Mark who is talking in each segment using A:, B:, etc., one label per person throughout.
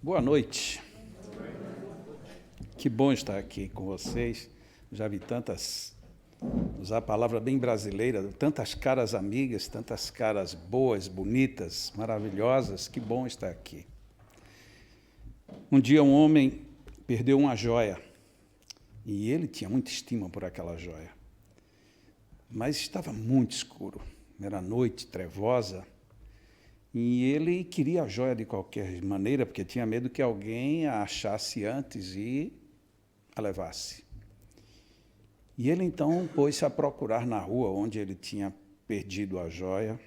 A: Boa noite. Que bom estar aqui com vocês. Já vi usar a palavra bem brasileira, tantas caras amigas, tantas caras boas, bonitas, maravilhosas. Que bom estar aqui. Um dia um homem perdeu uma joia e ele tinha muita estima por aquela joia. Mas estava muito escuro, era noite trevosa. E ele queria a joia de qualquer maneira, porque tinha medo que alguém a achasse antes e a levasse. E ele, então, pôs-se a procurar na rua onde ele tinha perdido a joia.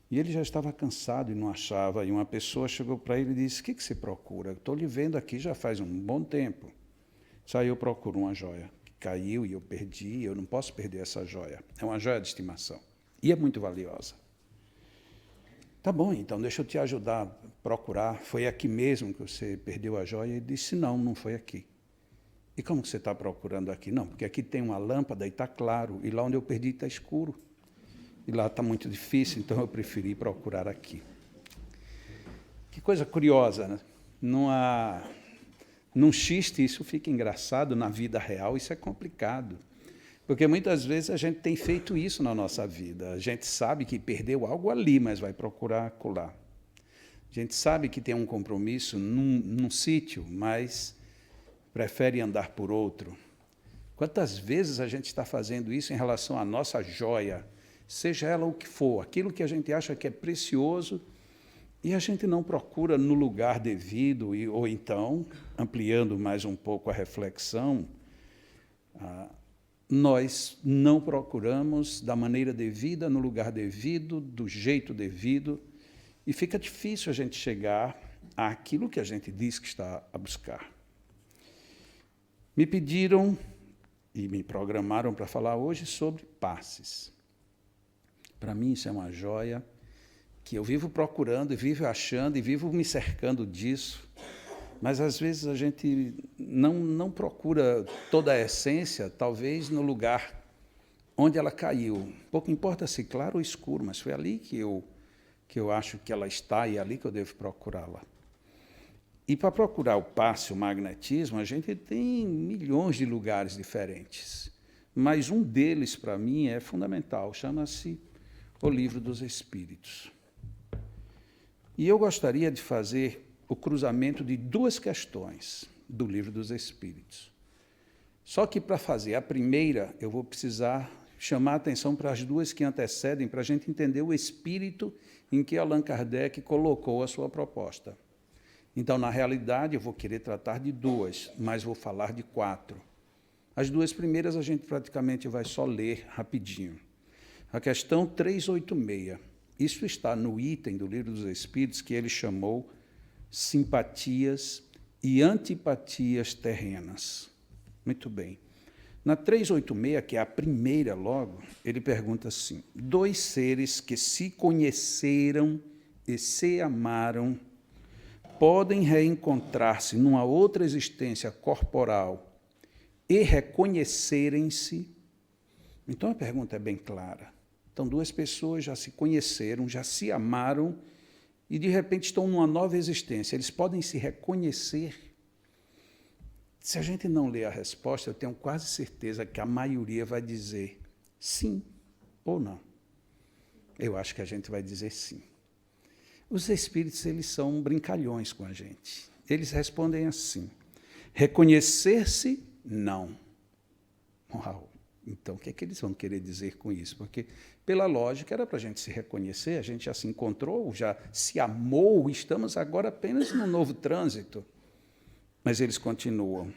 A: E ele já estava cansado e não achava. E uma pessoa chegou para ele e disse: "O que você procura? Estou lhe vendo aqui já faz um bom tempo." Aí eu procuro uma joia que caiu e eu perdi. Eu não posso perder essa joia. É uma joia de estimação. E é muito valiosa. Tá bom, então deixa eu te ajudar a procurar. Foi aqui mesmo que você perdeu a joia? Ele disse: "Não, não foi aqui." "E como que você está procurando aqui?" "Não, porque aqui tem uma lâmpada e está claro, e lá onde eu perdi está escuro. E lá está muito difícil, então eu preferi procurar aqui." Que coisa curiosa, né? Num xiste isso fica engraçado, na vida real isso é complicado. Porque muitas vezes a gente tem feito isso na nossa vida. A gente sabe que perdeu algo ali, mas vai procurar acolá. A gente sabe que tem um compromisso num sítio, mas prefere andar por outro. Quantas vezes a gente está fazendo isso em relação à nossa joia, seja ela o que for, aquilo que a gente acha que é precioso, e a gente não procura no lugar devido, ou então, ampliando mais um pouco a reflexão, nós não procuramos da maneira devida, no lugar devido, do jeito devido, e fica difícil a gente chegar àquilo que a gente diz que está a buscar. Me pediram e me programaram para falar hoje sobre passes. Para mim, isso é uma joia que eu vivo procurando, e vivo achando, e vivo me cercando disso. Mas, às vezes, a gente não procura toda a essência, talvez no lugar onde ela caiu. Pouco importa se claro ou escuro, mas foi ali que eu acho que ela está e é ali que eu devo procurá-la. E, para procurar o passe, o magnetismo, a gente tem milhões de lugares diferentes. Mas um deles, para mim, é fundamental, chama-se O Livro dos Espíritos. E eu gostaria de fazer o cruzamento de duas questões do Livro dos Espíritos. Só que, para fazer a primeira, eu vou precisar chamar a atenção para as duas que antecedem, para a gente entender o espírito em que Allan Kardec colocou a sua proposta. Então, na realidade, eu vou querer tratar de duas, mas vou falar de 4. As duas primeiras a gente praticamente vai só ler rapidinho. A questão 386. Isso está no item do Livro dos Espíritos que ele chamou simpatias e antipatias terrenas. Muito bem. Na 386, que é a primeira logo, ele pergunta assim: 2 seres que se conheceram e se amaram podem reencontrar-se numa outra existência corporal e reconhecerem-se? Então, a pergunta é bem clara. Então, 2 pessoas já se conheceram, já se amaram, e, de repente, estão numa nova existência. Eles podem se reconhecer? Se a gente não ler a resposta, eu tenho quase certeza que a maioria vai dizer sim ou não. Eu acho que a gente vai dizer sim. Os espíritos, eles são brincalhões com a gente. Eles respondem assim: reconhecer-se, não. Uau! Então, o que é que eles vão querer dizer com isso? Porque, pela lógica, era para a gente se reconhecer, a gente já se encontrou, já se amou, estamos agora apenas num novo trânsito. Mas eles continuam.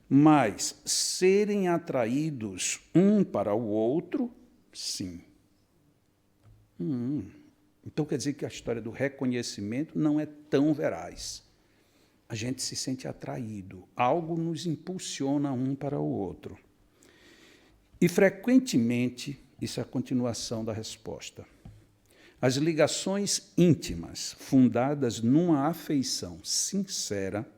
A: Mas serem atraídos um para o outro, sim. Então, quer dizer que a história do reconhecimento não é tão veraz. A gente se sente atraído, algo nos impulsiona um para o outro. E, frequentemente, isso é a continuação da resposta, as ligações íntimas, fundadas numa afeição sincera,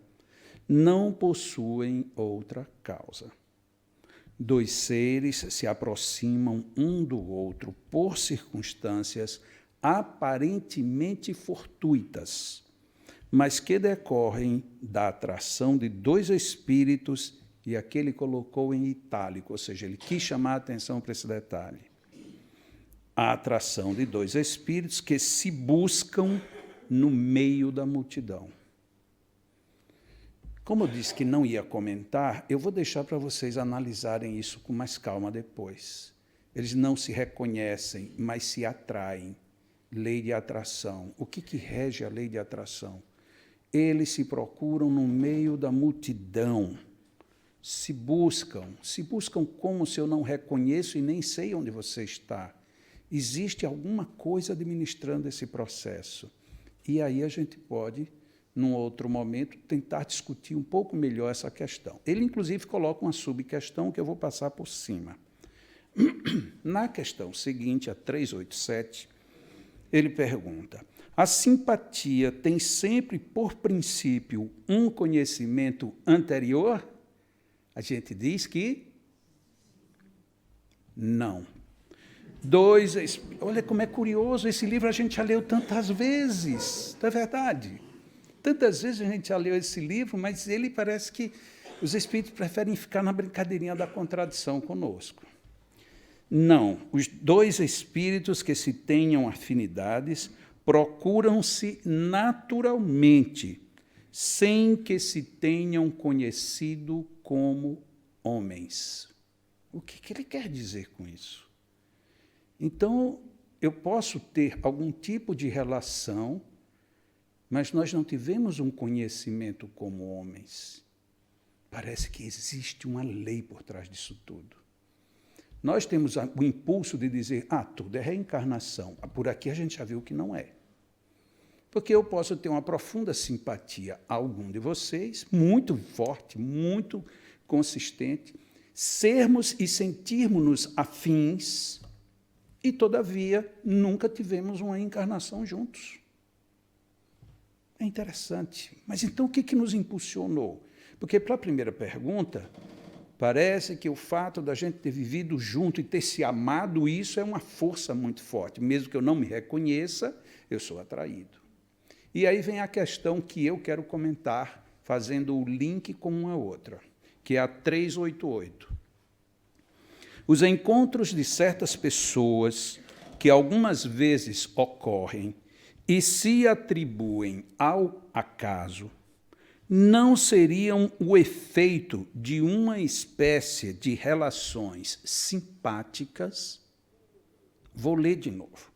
A: não possuem outra causa. 2 seres se aproximam um do outro por circunstâncias aparentemente fortuitas, mas que decorrem da atração de dois espíritos, e aqui ele colocou em itálico, ou seja, ele quis chamar a atenção para esse detalhe. A atração de dois espíritos que se buscam no meio da multidão. Como eu disse que não ia comentar, eu vou deixar para vocês analisarem isso com mais calma depois. Eles não se reconhecem, mas se atraem. Lei de atração. O que rege a lei de atração? Eles se procuram no meio da multidão. Se buscam como se eu não reconheço e nem sei onde você está. Existe alguma coisa administrando esse processo. E aí a gente pode, num outro momento, tentar discutir um pouco melhor essa questão. Ele, inclusive, coloca uma subquestão que eu vou passar por cima. Na questão seguinte, a 387, ele pergunta: a simpatia tem sempre, por princípio, um conhecimento anterior? A gente diz que não. Olha como é curioso, esse livro a gente já leu tantas vezes, não é verdade? Tantas vezes a gente já leu esse livro, mas ele parece que os espíritos preferem ficar na brincadeirinha da contradição conosco. Não, os dois espíritos que se tenham afinidades procuram-se naturalmente, sem que se tenham conhecido como homens. O que ele quer dizer com isso? Então, eu posso ter algum tipo de relação, mas nós não tivemos um conhecimento como homens. Parece que existe uma lei por trás disso tudo. Nós temos o impulso de dizer, tudo é reencarnação. Por aqui a gente já viu que não é. Porque eu posso ter uma profunda simpatia a algum de vocês, muito forte, muito consistente, sermos e sentirmos-nos afins, e, todavia, nunca tivemos uma encarnação juntos. É interessante. Mas, então, o que nos impulsionou? Porque, para a primeira pergunta, parece que o fato da gente ter vivido junto e ter se amado, isso é uma força muito forte. Mesmo que eu não me reconheça, eu sou atraído. E aí vem a questão que eu quero comentar, fazendo o link com uma outra, que é a 388. Os encontros de certas pessoas que algumas vezes ocorrem e se atribuem ao acaso não seriam o efeito de uma espécie de relações simpáticas? Vou ler de novo.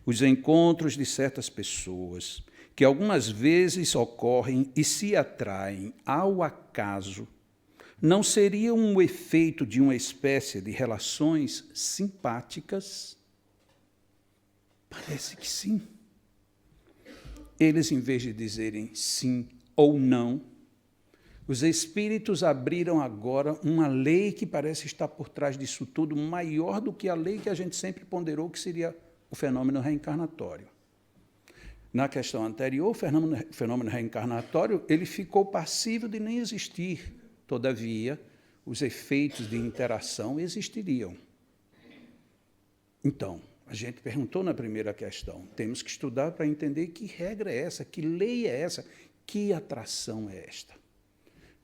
A: Os encontros de certas pessoas que algumas vezes ocorrem e se atraem ao acaso não seriam o efeito de uma espécie de relações simpáticas? Parece que sim. Eles, em vez de dizerem sim ou não, os espíritos abriram agora uma lei que parece estar por trás disso tudo, maior do que a lei que a gente sempre ponderou, que seria o fenômeno reencarnatório. Na questão anterior, o fenômeno reencarnatório ele ficou passível de nem existir. Todavia, os efeitos de interação existiriam. Então, a gente perguntou na primeira questão, temos que estudar para entender que regra é essa, que lei é essa, que atração é esta.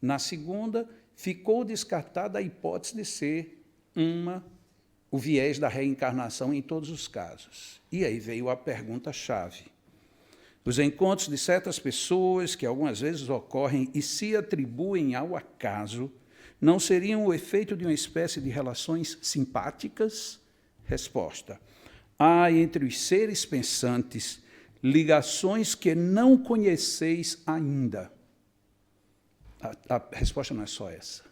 A: Na segunda, ficou descartada a hipótese de ser o viés da reencarnação em todos os casos. E aí veio a pergunta-chave. Os encontros de certas pessoas, que algumas vezes ocorrem e se atribuem ao acaso, não seriam o efeito de uma espécie de relações simpáticas? Resposta: há entre os seres pensantes ligações que não conheceis ainda. A resposta não é só essa,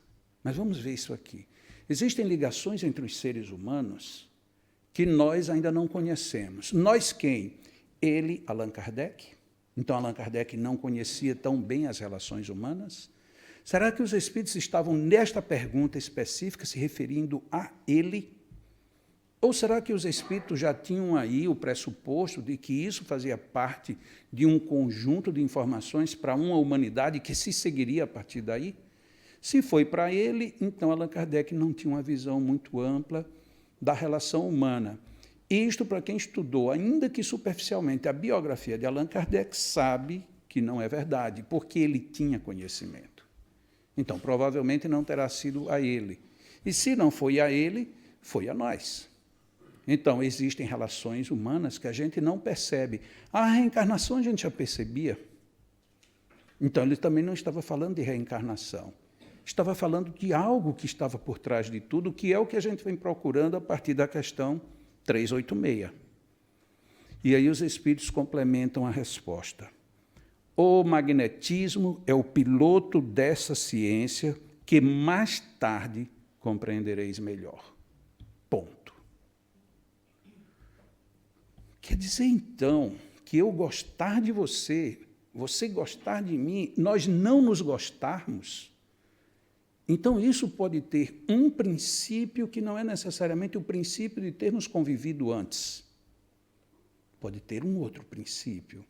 A: mas vamos ver isso aqui. Existem ligações entre os seres humanos que nós ainda não conhecemos. Nós quem? Ele, Allan Kardec. Então, Allan Kardec não conhecia tão bem as relações humanas? Será que os espíritos estavam, nesta pergunta específica, se referindo a ele? Ou será que os espíritos já tinham aí o pressuposto de que isso fazia parte de um conjunto de informações para uma humanidade que se seguiria a partir daí? Se foi para ele, então Allan Kardec não tinha uma visão muito ampla da relação humana. Isto, para quem estudou, ainda que superficialmente, a biografia de Allan Kardec, sabe que não é verdade, porque ele tinha conhecimento. Então, provavelmente não terá sido a ele. E se não foi a ele, foi a nós. Então, existem relações humanas que a gente não percebe. A reencarnação a gente já percebia. Então, ele também não estava falando de reencarnação. Estava falando de algo que estava por trás de tudo, que é o que a gente vem procurando a partir da questão 386. E aí os espíritos complementam a resposta. O magnetismo é o piloto dessa ciência que mais tarde compreendereis melhor. Ponto. Quer dizer, então, que eu gostar de você, você gostar de mim, nós não nos gostarmos? Então, isso pode ter um princípio que não é necessariamente o princípio de termos convivido antes. Pode ter um outro princípio.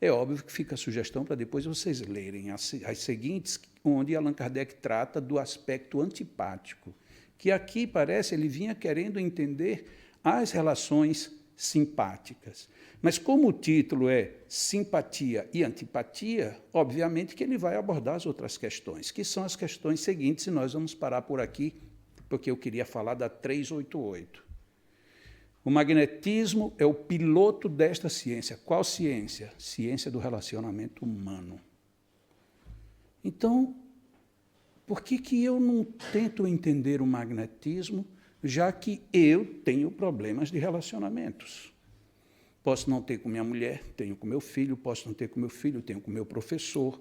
A: É óbvio que fica a sugestão para depois vocês lerem as seguintes, onde Allan Kardec trata do aspecto antipático, que aqui parece ele vinha querendo entender as relações simpáticas. Mas como o título é Simpatia e Antipatia, obviamente que ele vai abordar as outras questões, que são as questões seguintes, e nós vamos parar por aqui, porque eu queria falar da 388. O magnetismo é o piloto desta ciência. Qual ciência? Ciência do relacionamento humano. Então, por que eu não tento entender o magnetismo, já que eu tenho problemas de relacionamentos? Posso não ter com minha mulher, tenho com meu filho, posso não ter com meu filho, tenho com meu professor,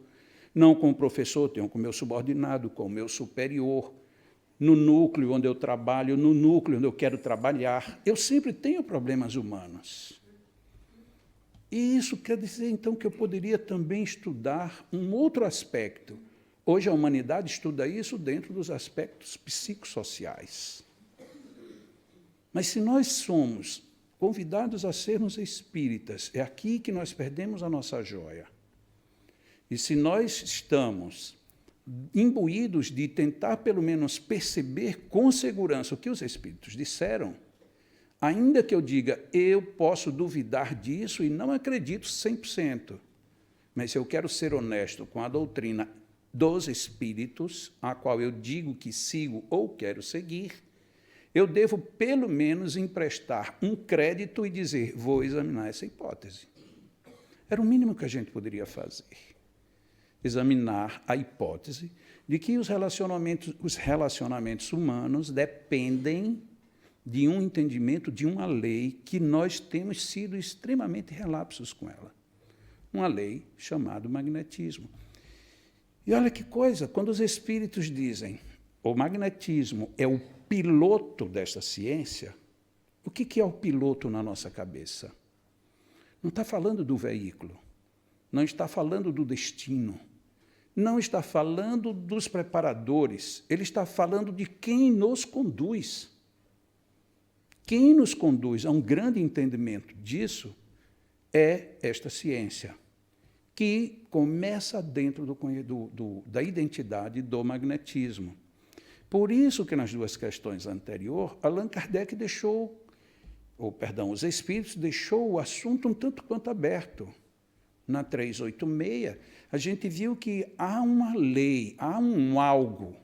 A: não com o professor, tenho com meu subordinado, com o meu superior, no núcleo onde eu trabalho, no núcleo onde eu quero trabalhar. Eu sempre tenho problemas humanos. E isso quer dizer, então, que eu poderia também estudar um outro aspecto. Hoje a humanidade estuda isso dentro dos aspectos psicossociais. Mas se nós somos convidados a sermos espíritas, é aqui que nós perdemos a nossa joia. E se nós estamos imbuídos de tentar, pelo menos, perceber com segurança o que os espíritos disseram, ainda que eu diga, eu posso duvidar disso e não acredito 100%, mas se eu quero ser honesto com a doutrina dos espíritos, a qual eu digo que sigo ou quero seguir, eu devo, pelo menos, emprestar um crédito e dizer, vou examinar essa hipótese. Era o mínimo que a gente poderia fazer. Examinar a hipótese de que os relacionamentos humanos dependem de um entendimento de uma lei que nós temos sido extremamente relapsos com ela. Uma lei chamada magnetismo. E olha que coisa, quando os espíritos dizem o magnetismo é o piloto desta ciência, o que é o piloto na nossa cabeça? Não está falando do veículo, não está falando do destino, não está falando dos preparadores, ele está falando de quem nos conduz. Quem nos conduz a um grande entendimento disso é esta ciência, que começa dentro da identidade do magnetismo. Por isso que nas duas questões anteriores, Allan Kardec os espíritos deixou o assunto um tanto quanto aberto. Na 386, a gente viu que há uma lei, há um algo,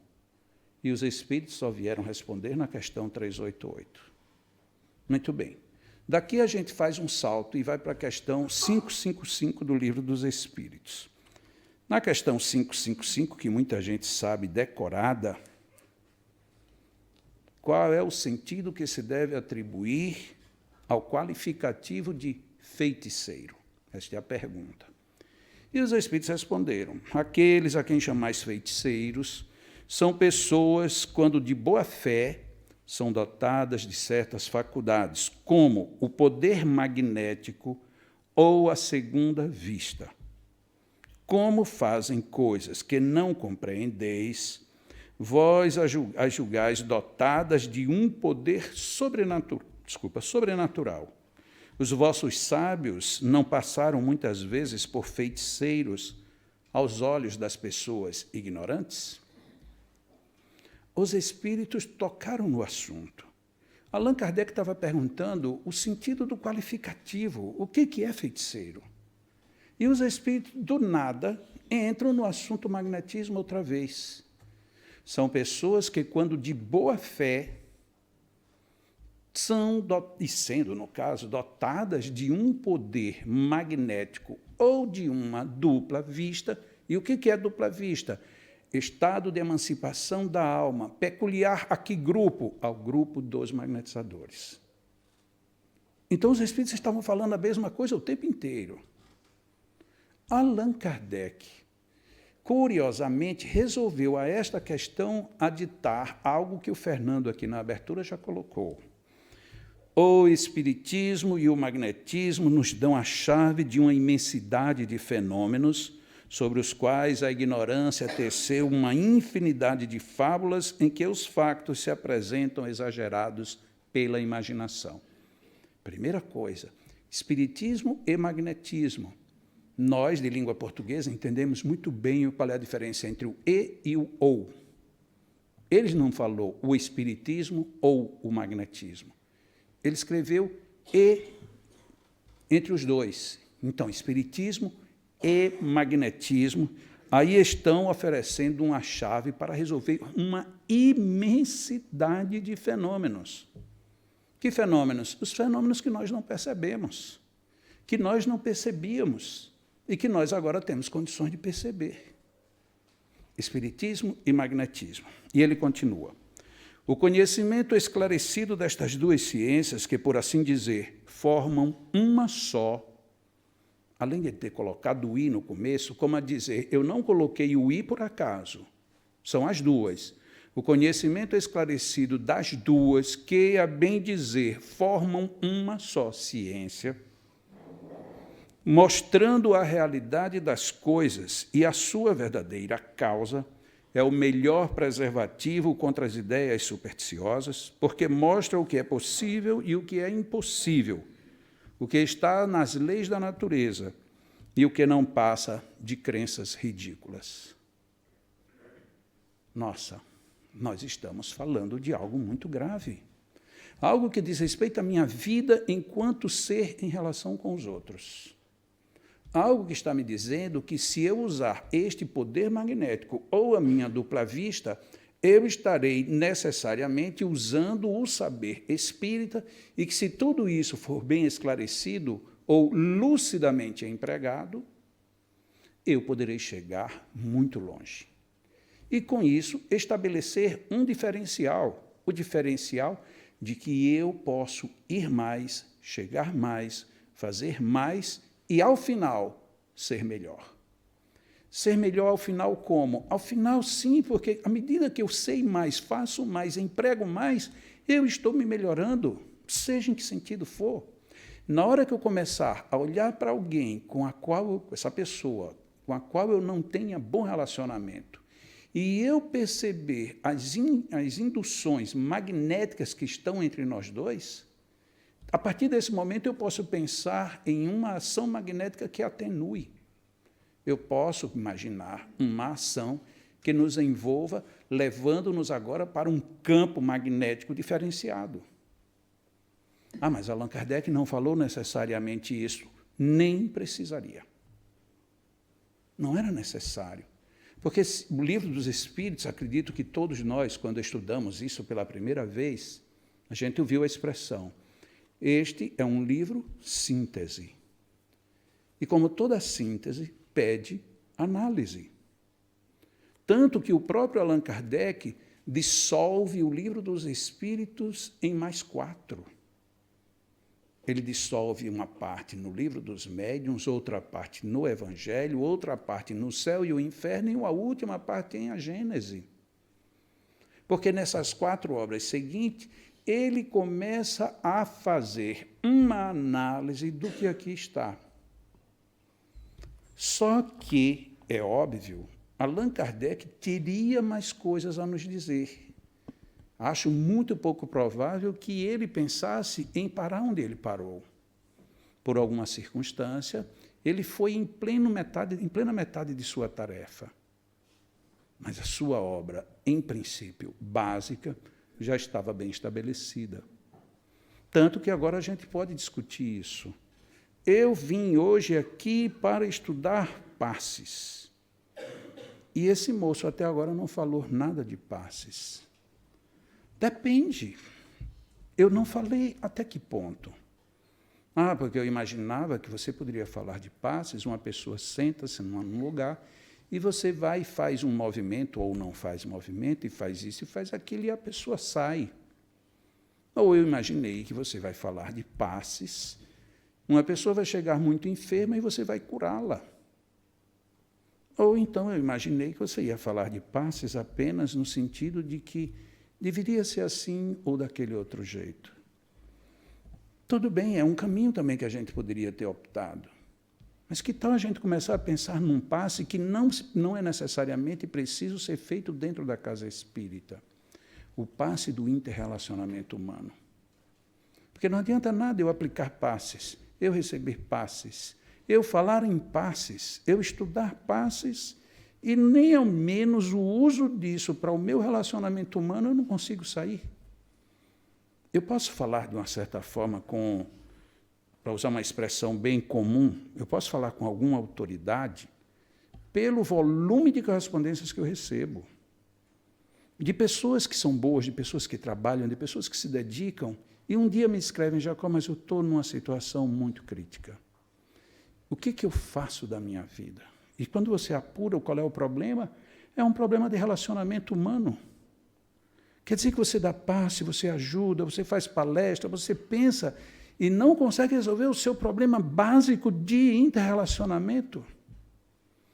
A: e os espíritos só vieram responder na questão 388. Muito bem. Daqui a gente faz um salto e vai para a questão 555 do Livro dos Espíritos. Na questão 555, que muita gente sabe decorada, qual é o sentido que se deve atribuir ao qualificativo de feiticeiro? Esta é a pergunta. E os espíritos responderam, aqueles a quem chamais feiticeiros são pessoas, quando de boa fé, são dotadas de certas faculdades, como o poder magnético ou a segunda vista. Como fazem coisas que não compreendeis, vós as julgais dotadas de um poder sobrenatural. Os vossos sábios não passaram muitas vezes por feiticeiros aos olhos das pessoas ignorantes? Os espíritos tocaram no assunto. Allan Kardec estava perguntando o sentido do qualificativo. O que é feiticeiro? E os espíritos, do nada, entram no assunto magnetismo outra vez. São pessoas que, quando de boa fé, são, e sendo, no caso, dotadas de um poder magnético ou de uma dupla vista. E o que é dupla vista? Estado de emancipação da alma, peculiar a que grupo? Ao grupo dos magnetizadores. Então, os espíritos estavam falando a mesma coisa o tempo inteiro. Allan Kardec, curiosamente, resolveu a esta questão aditar algo que o Fernando, aqui na abertura, já colocou. O espiritismo e o magnetismo nos dão a chave de uma imensidade de fenômenos sobre os quais a ignorância teceu uma infinidade de fábulas em que os factos se apresentam exagerados pela imaginação. Primeira coisa, espiritismo e magnetismo. Nós, de língua portuguesa, entendemos muito bem qual é a diferença entre o e o ou. Ele não falou o espiritismo ou o magnetismo. Ele escreveu e entre os dois. Então, espiritismo e magnetismo, aí estão oferecendo uma chave para resolver uma imensidade de fenômenos. Que fenômenos? Os fenômenos que nós não percebemos, que nós não percebíamos e que nós agora temos condições de perceber. Espiritismo e magnetismo. E ele continua. O conhecimento esclarecido destas duas ciências, que, por assim dizer, formam uma só, além de ter colocado o I no começo, como a dizer, eu não coloquei o I por acaso, são as duas. O conhecimento esclarecido das duas, que, a bem dizer, formam uma só ciência, mostrando a realidade das coisas e a sua verdadeira causa, é o melhor preservativo contra as ideias supersticiosas, porque mostra o que é possível e o que é impossível, o que está nas leis da natureza e o que não passa de crenças ridículas. Nossa, nós estamos falando de algo muito grave, algo que diz respeito à minha vida enquanto ser em relação com os outros. Algo que está me dizendo que, se eu usar este poder magnético ou a minha dupla vista, eu estarei necessariamente usando o saber espírita e que, se tudo isso for bem esclarecido ou lucidamente empregado, eu poderei chegar muito longe. E, com isso, estabelecer um diferencial, o diferencial de que eu posso ir mais, chegar mais, fazer mais e, ao final, ser melhor. Ser melhor ao final como? Ao final, sim, porque à medida que eu sei mais, faço mais, emprego mais, eu estou me melhorando, seja em que sentido for. Na hora que eu começar a olhar para alguém essa pessoa com a qual eu não tenha bom relacionamento, e eu perceber as induções magnéticas que estão entre nós dois, a partir desse momento, eu posso pensar em uma ação magnética que atenue. Eu posso imaginar uma ação que nos envolva, levando-nos agora para um campo magnético diferenciado. Ah, mas Allan Kardec não falou necessariamente isso. Nem precisaria. Não era necessário. Porque o Livro dos Espíritos, acredito que todos nós, quando estudamos isso pela primeira vez, a gente ouviu a expressão: este é um livro síntese. E, como toda síntese, pede análise. Tanto que o próprio Allan Kardec dissolve o Livro dos Espíritos em mais 4. Ele dissolve uma parte no Livro dos Médiuns, outra parte no Evangelho, outra parte no Céu e o Inferno, e uma última parte em a Gênese. Porque nessas 4 obras seguintes, ele começa a fazer uma análise do que aqui está. Só que, é óbvio, Allan Kardec teria mais coisas a nos dizer. Acho muito pouco provável que ele pensasse em parar onde ele parou. Por alguma circunstância, ele foi em plena metade de sua tarefa. Mas a sua obra, em princípio, básica, já estava bem estabelecida. Tanto que agora a gente pode discutir isso. eu vim hoje aqui para estudar passes. E esse moço até agora não falou nada de passes. Depende. Eu não falei até que ponto. Porque eu imaginava que você poderia falar de passes, uma pessoa senta-se num lugar e você vai e faz um movimento, ou não faz movimento, e faz isso e faz aquilo, e a pessoa sai. Ou eu imaginei que você vai falar de passes, uma pessoa vai chegar muito enferma e você vai curá-la. Ou então eu imaginei que você ia falar de passes apenas no sentido de que deveria ser assim ou daquele outro jeito. Tudo bem, é um caminho também que a gente poderia ter optado. Mas que tal a gente começar a pensar num passe que não é necessariamente preciso ser feito dentro da casa espírita? O passe do interrelacionamento humano. Porque não adianta nada eu aplicar passes, eu receber passes, eu falar em passes, eu estudar passes, e nem ao menos o uso disso para o meu relacionamento humano eu não consigo sair. Eu posso falar de uma certa forma para usar uma expressão bem comum, eu posso falar com alguma autoridade pelo volume de correspondências que eu recebo. De pessoas que são boas, de pessoas que trabalham, de pessoas que se dedicam, e um dia me escrevem, Jacó, mas eu estou numa situação muito crítica. O que eu faço da minha vida? E quando você apura qual é o problema, é um problema de relacionamento humano. Quer dizer que você dá passe, você ajuda, você faz palestra, você pensa e não consegue resolver o seu problema básico de interrelacionamento.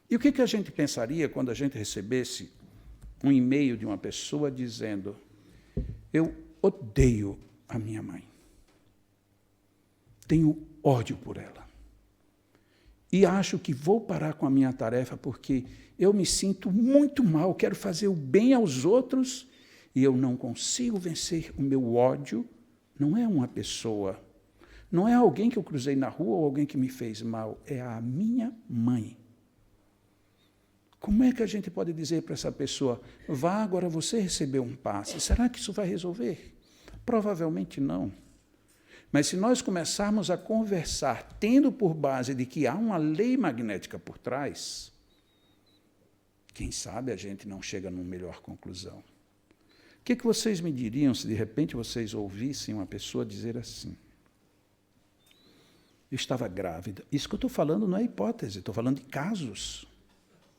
A: E o que a gente pensaria quando a gente recebesse um e-mail de uma pessoa dizendo: eu odeio a minha mãe, tenho ódio por ela, e acho que vou parar com a minha tarefa porque eu me sinto muito mal, quero fazer o bem aos outros, e eu não consigo vencer o meu ódio. Não é uma pessoa, não é alguém que eu cruzei na rua ou alguém que me fez mal, é a minha mãe. Como é que a gente pode dizer para essa pessoa, vá agora você receber um passe? Será que isso vai resolver? Provavelmente não. Mas se nós começarmos a conversar, tendo por base de que há uma lei magnética por trás, quem sabe a gente não chega numa melhor conclusão. O que vocês me diriam se de repente vocês ouvissem uma pessoa dizer assim: eu estava grávida. Isso que eu estou falando não é hipótese, estou falando de casos.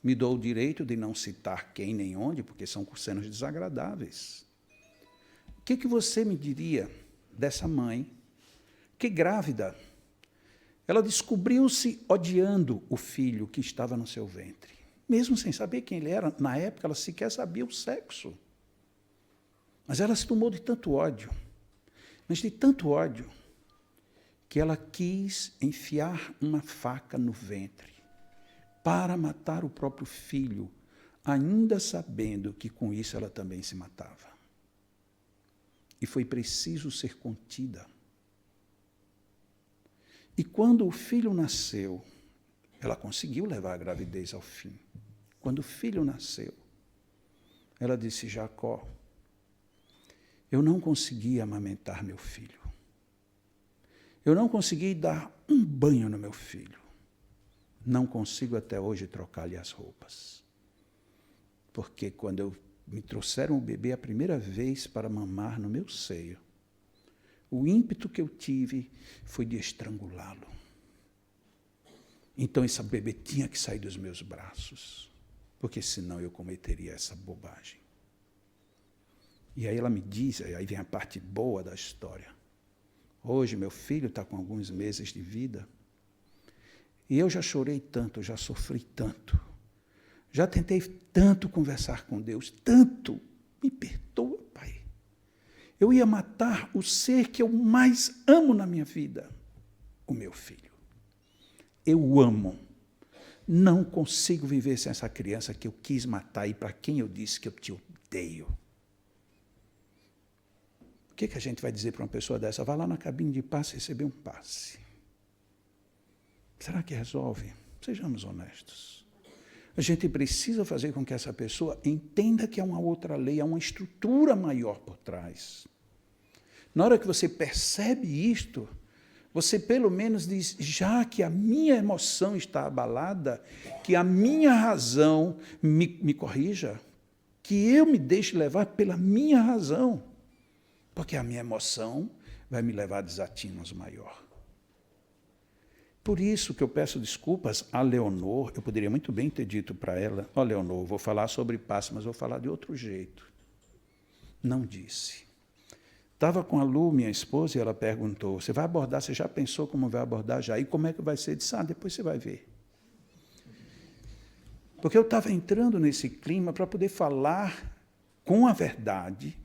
A: Me dou o direito de não citar quem nem onde, porque são cenas desagradáveis. O que você me diria dessa mãe que, grávida, ela descobriu-se odiando o filho que estava no seu ventre, mesmo sem saber quem ele era? Na época, ela sequer sabia o sexo. Mas ela se tomou de tanto ódio, mas de tanto ódio, que ela quis enfiar uma faca no ventre para matar o próprio filho, ainda sabendo que com isso ela também se matava. E foi preciso ser contida. E quando o filho nasceu, ela conseguiu levar a gravidez ao fim. Quando o filho nasceu, ela disse: Jacó, eu não consegui amamentar meu filho. Eu não consegui dar um banho no meu filho. Não consigo até hoje trocar-lhe as roupas. Porque quando me trouxeram o bebê a primeira vez para mamar no meu seio, o ímpeto que eu tive foi de estrangulá-lo. Então esse bebê tinha que sair dos meus braços, porque senão eu cometeria essa bobagem. E aí ela me diz, aí vem a parte boa da história. Hoje meu filho está com alguns meses de vida, e eu já chorei tanto, já sofri tanto, já tentei tanto conversar com Deus, tanto, me perdoa, Pai. Eu ia matar o ser que eu mais amo na minha vida, o meu filho. Eu o amo. Não consigo viver sem essa criança que eu quis matar e para quem eu disse que eu te odeio. O que a gente vai dizer para uma pessoa dessa? Vai lá na cabine de passe e receber um passe. Será que resolve? Sejamos honestos. A gente precisa fazer com que essa pessoa entenda que há uma outra lei, há uma estrutura maior por trás. Na hora que você percebe isto, Você pelo menos diz, já que a minha emoção está abalada, que a minha razão me corrija, que eu me deixe levar pela minha razão, porque a minha emoção vai me levar a desatinos maior. Por isso que eu peço desculpas a Leonor. Eu poderia muito bem ter dito para ela, ó, Leonor, eu vou falar sobre paz, mas vou falar de outro jeito. Não disse. Estava com a Lu, minha esposa, e ela perguntou, você vai abordar, você já pensou como vai abordar já? E como é que vai ser? Eu disse, depois você vai ver. Porque eu estava entrando nesse clima para poder falar com a verdade,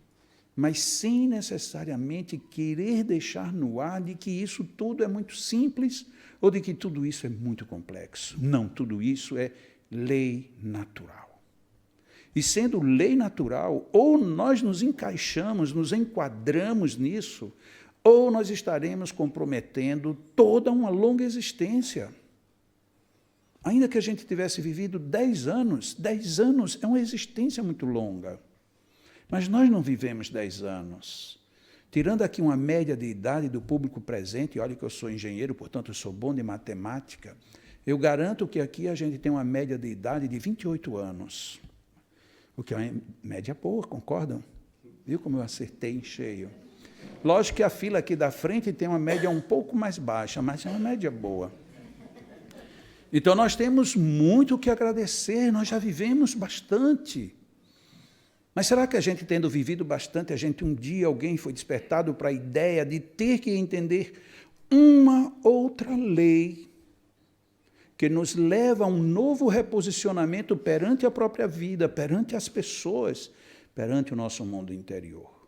A: mas sem necessariamente querer deixar no ar de que isso tudo é muito simples ou de que tudo isso é muito complexo. Não, tudo isso é lei natural. E sendo lei natural, ou nós nos encaixamos, nos enquadramos nisso, ou nós estaremos comprometendo toda uma longa existência. Ainda que a gente tivesse vivido 10 anos é uma existência muito longa. Mas nós não vivemos 10 anos. Tirando aqui uma média de idade do público presente, e olha que eu sou engenheiro, portanto eu sou bom de matemática, eu garanto que aqui a gente tem uma média de idade de 28 anos. O que é uma média boa, concordam? Viu como eu acertei em cheio? Lógico que a fila aqui da frente tem uma média um pouco mais baixa, mas é uma média boa. Então, nós temos muito o que agradecer, nós já vivemos bastante. Mas será que a gente, tendo vivido bastante, alguém foi despertado para a ideia de ter que entender uma outra lei que nos leva a um novo reposicionamento perante a própria vida, perante as pessoas, perante o nosso mundo interior?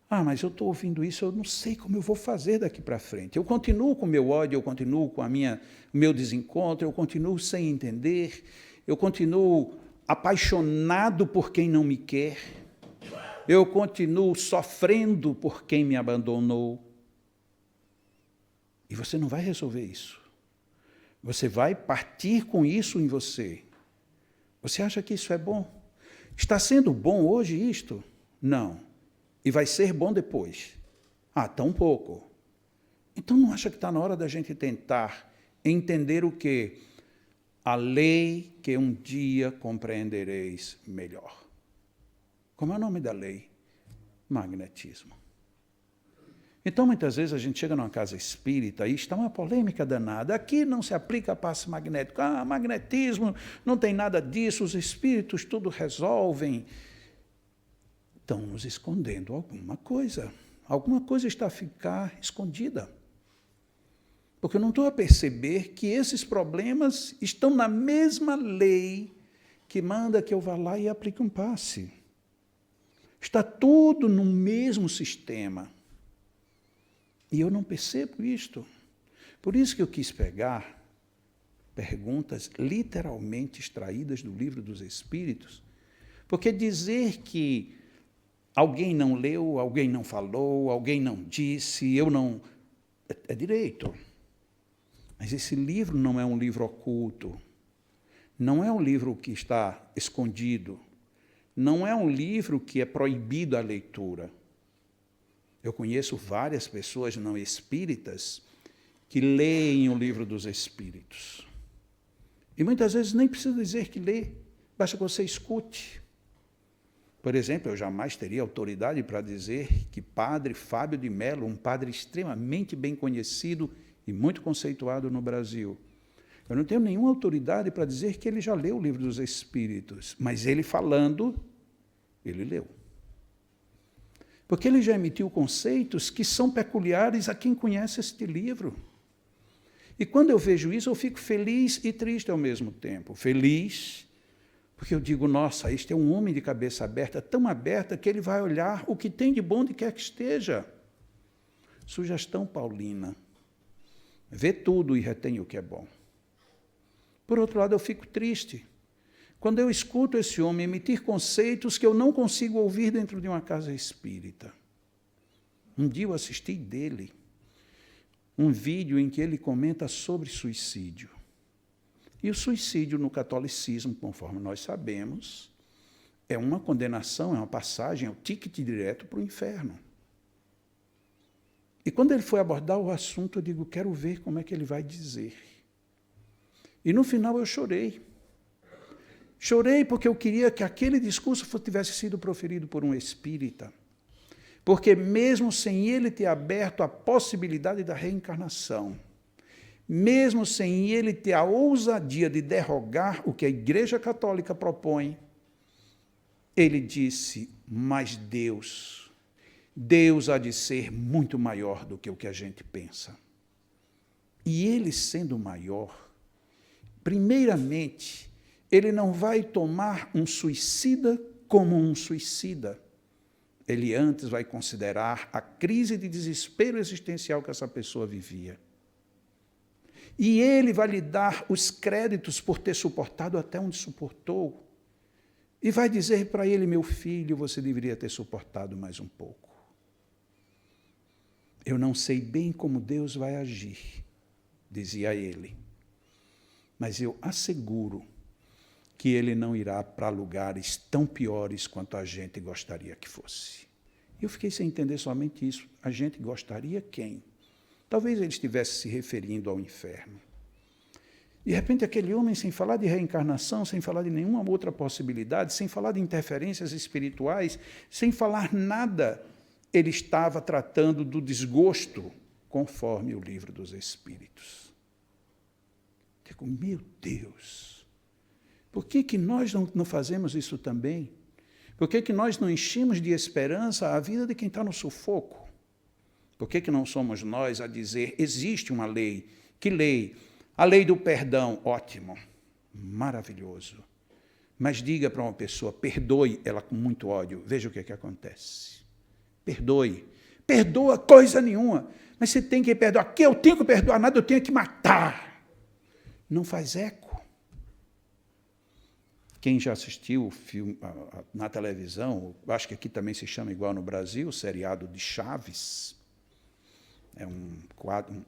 A: Mas eu estou ouvindo isso, eu não sei como eu vou fazer daqui para frente. Eu continuo com o meu ódio, eu continuo com o meu desencontro, eu continuo sem entender, eu continuo apaixonado por quem não me quer, eu continuo sofrendo por quem me abandonou. E você não vai resolver isso. Você vai partir com isso em você. Você acha que isso é bom? Está sendo bom hoje isto? Não. E vai ser bom depois. Tão pouco. Então não acha que está na hora da gente tentar entender o quê? A lei que um dia compreendereis melhor. Como é o nome da lei? Magnetismo. Então, muitas vezes, a gente chega numa casa espírita e está uma polêmica danada. Aqui não se aplica passe magnético. Magnetismo, não tem nada disso, os espíritos tudo resolvem. Estão nos escondendo alguma coisa. Alguma coisa está a ficar escondida. Porque eu não estou a perceber que esses problemas estão na mesma lei que manda que eu vá lá e aplique um passe. Está tudo no mesmo sistema. E eu não percebo isto. Por isso que eu quis pegar perguntas literalmente extraídas do Livro dos Espíritos, porque dizer que alguém não leu, alguém não falou, alguém não disse, eu não... É direito. Mas esse livro não é um livro oculto. Não é um livro que está escondido. Não é um livro que é proibido a leitura. Eu conheço várias pessoas não espíritas que leem o Livro dos Espíritos. E muitas vezes nem precisa dizer que lê, basta que você escute. Por exemplo, eu jamais teria autoridade para dizer que Padre Fábio de Mello, um padre extremamente bem conhecido e muito conceituado no Brasil, eu não tenho nenhuma autoridade para dizer que ele já leu o Livro dos Espíritos, mas ele falando, ele leu. Porque ele já emitiu conceitos que são peculiares a quem conhece este livro. E quando eu vejo isso, eu fico feliz e triste ao mesmo tempo. Feliz, porque eu digo, nossa, este é um homem de cabeça aberta, tão aberta que ele vai olhar o que tem de bom onde quer que esteja. Sugestão paulina. Vê tudo e retém o que é bom. Por outro lado, eu fico triste quando eu escuto esse homem emitir conceitos que eu não consigo ouvir dentro de uma casa espírita. Um dia eu assisti dele um vídeo em que ele comenta sobre suicídio. E o suicídio no catolicismo, conforme nós sabemos, é uma condenação, é uma passagem, é o ticket direto para o inferno. E quando ele foi abordar o assunto, eu digo, quero ver como é que ele vai dizer. E no final eu chorei. Chorei porque eu queria que aquele discurso tivesse sido proferido por um espírita. Porque mesmo sem ele ter aberto a possibilidade da reencarnação, mesmo sem ele ter a ousadia de derrogar o que a Igreja Católica propõe, ele disse, mas Deus há de ser muito maior do que o que a gente pensa. E ele sendo maior, primeiramente, ele não vai tomar um suicida como um suicida. Ele antes vai considerar a crise de desespero existencial que essa pessoa vivia. E ele vai lhe dar os créditos por ter suportado até onde suportou. E vai dizer para ele, meu filho, você deveria ter suportado mais um pouco. Eu não sei bem como Deus vai agir, dizia ele, mas eu asseguro que ele não irá para lugares tão piores quanto a gente gostaria que fosse. Eu fiquei sem entender somente isso. A gente gostaria quem? Talvez ele estivesse se referindo ao inferno. De repente, aquele homem, sem falar de reencarnação, sem falar de nenhuma outra possibilidade, sem falar de interferências espirituais, sem falar nada, ele estava tratando do desgosto, conforme o Livro dos Espíritos. Digo, meu Deus, por que nós não fazemos isso também? Por que nós não enchemos de esperança a vida de quem está no sufoco? Por que não somos nós a dizer, existe uma lei? Que lei? A lei do perdão, ótimo, maravilhoso. Mas diga para uma pessoa, perdoe ela com muito ódio, veja o que acontece. Perdoe. Perdoa coisa nenhuma. Mas você tem que perdoar. Aqui eu tenho que perdoar nada, eu tenho que matar. Não faz eco. Quem já assistiu o filme na televisão, acho que aqui também se chama igual no Brasil, o seriado de Chaves. É um quadro...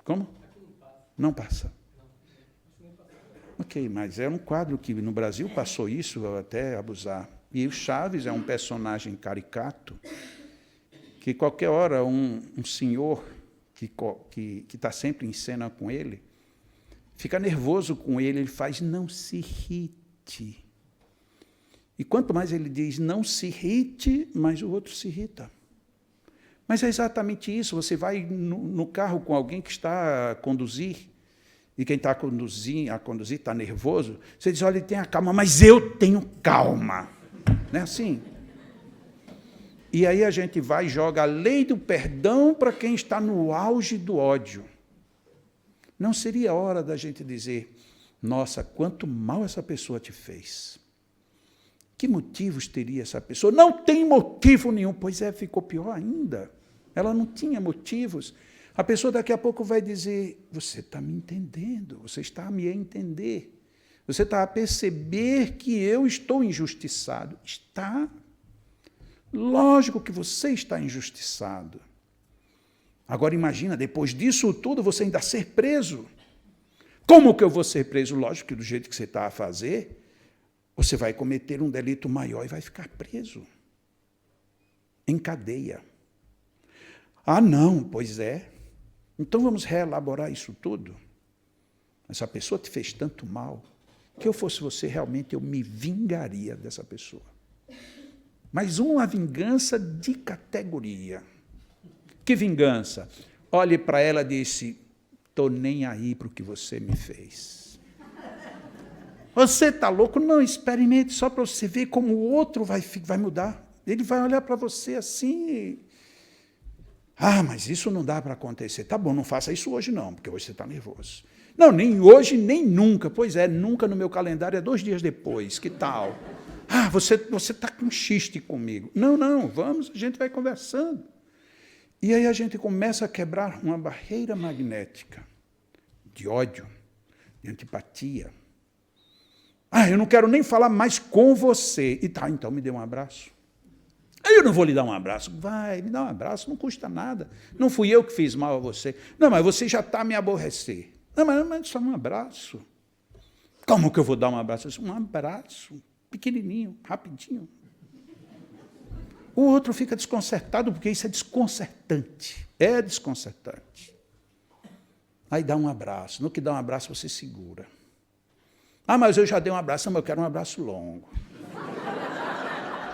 A: como? Não passa. Ok, mas é um quadro que no Brasil passou isso até abusar. E o Chaves é um personagem caricato, que qualquer hora um senhor que está sempre em cena com ele, fica nervoso com ele, ele faz, não se irrite. E quanto mais ele diz, não se irrite, mais o outro se irrita. Mas é exatamente isso, você vai no carro com alguém que está a conduzir, e quem está a conduzir está nervoso, você diz, olha, ele tem a calma, mas eu tenho calma. Não é assim? E aí a gente vai e joga a lei do perdão para quem está no auge do ódio. Não seria hora da gente dizer, nossa, quanto mal essa pessoa te fez. Que motivos teria essa pessoa? Não tem motivo nenhum. Pois é, ficou pior ainda. Ela não tinha motivos. A pessoa daqui a pouco vai dizer, você está me entendendo, você está a me entender. Você está a perceber que eu estou injustiçado. Está. Lógico que você está injustiçado. Agora imagina, depois disso tudo, você ainda ser preso. Como que eu vou ser preso? Lógico que do jeito que você está a fazer, você vai cometer um delito maior e vai ficar preso. Em cadeia. Ah, não, pois é. Então vamos reelaborar isso tudo. Essa pessoa te fez tanto mal, que eu fosse você, realmente eu me vingaria dessa pessoa. Mas uma vingança de categoria. Que vingança? Olhe para ela e disse, estou nem aí para o que você me fez. Você está louco? Não, experimente só para você ver como o outro vai mudar. Ele vai olhar para você assim e... Ah, mas isso não dá para acontecer. Tá bom, não faça isso hoje não, porque hoje você está nervoso. Não, nem hoje, nem nunca. Pois é, nunca no meu calendário é 2 dias depois. Que tal? Ah, você está com xiste comigo. Não, vamos, a gente vai conversando. E aí a gente começa a quebrar uma barreira magnética de ódio, de antipatia. Ah, eu não quero nem falar mais com você. E tá, então me dê um abraço. Eu não vou lhe dar um abraço. Vai, me dá um abraço, não custa nada. Não fui eu que fiz mal a você. Não, mas você já está a me aborrecer. Não, mas só um abraço. Como que eu vou dar um abraço? Um abraço, pequenininho, rapidinho. O outro fica desconcertado, porque isso é desconcertante. É desconcertante. Aí dá um abraço. No que dá um abraço, você segura. Ah, mas eu já dei um abraço. Não, mas eu quero um abraço longo.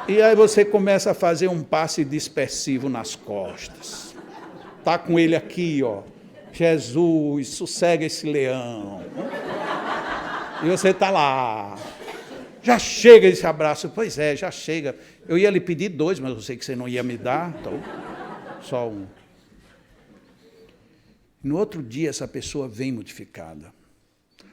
A: E aí você começa a fazer um passe dispersivo nas costas. Está com ele aqui, ó. Jesus, sossega esse leão. E você está lá. Já chega esse abraço. Pois é, já chega. Eu ia lhe pedir 2, mas eu sei que você não ia me dar. Então, só um. No outro dia, essa pessoa vem modificada.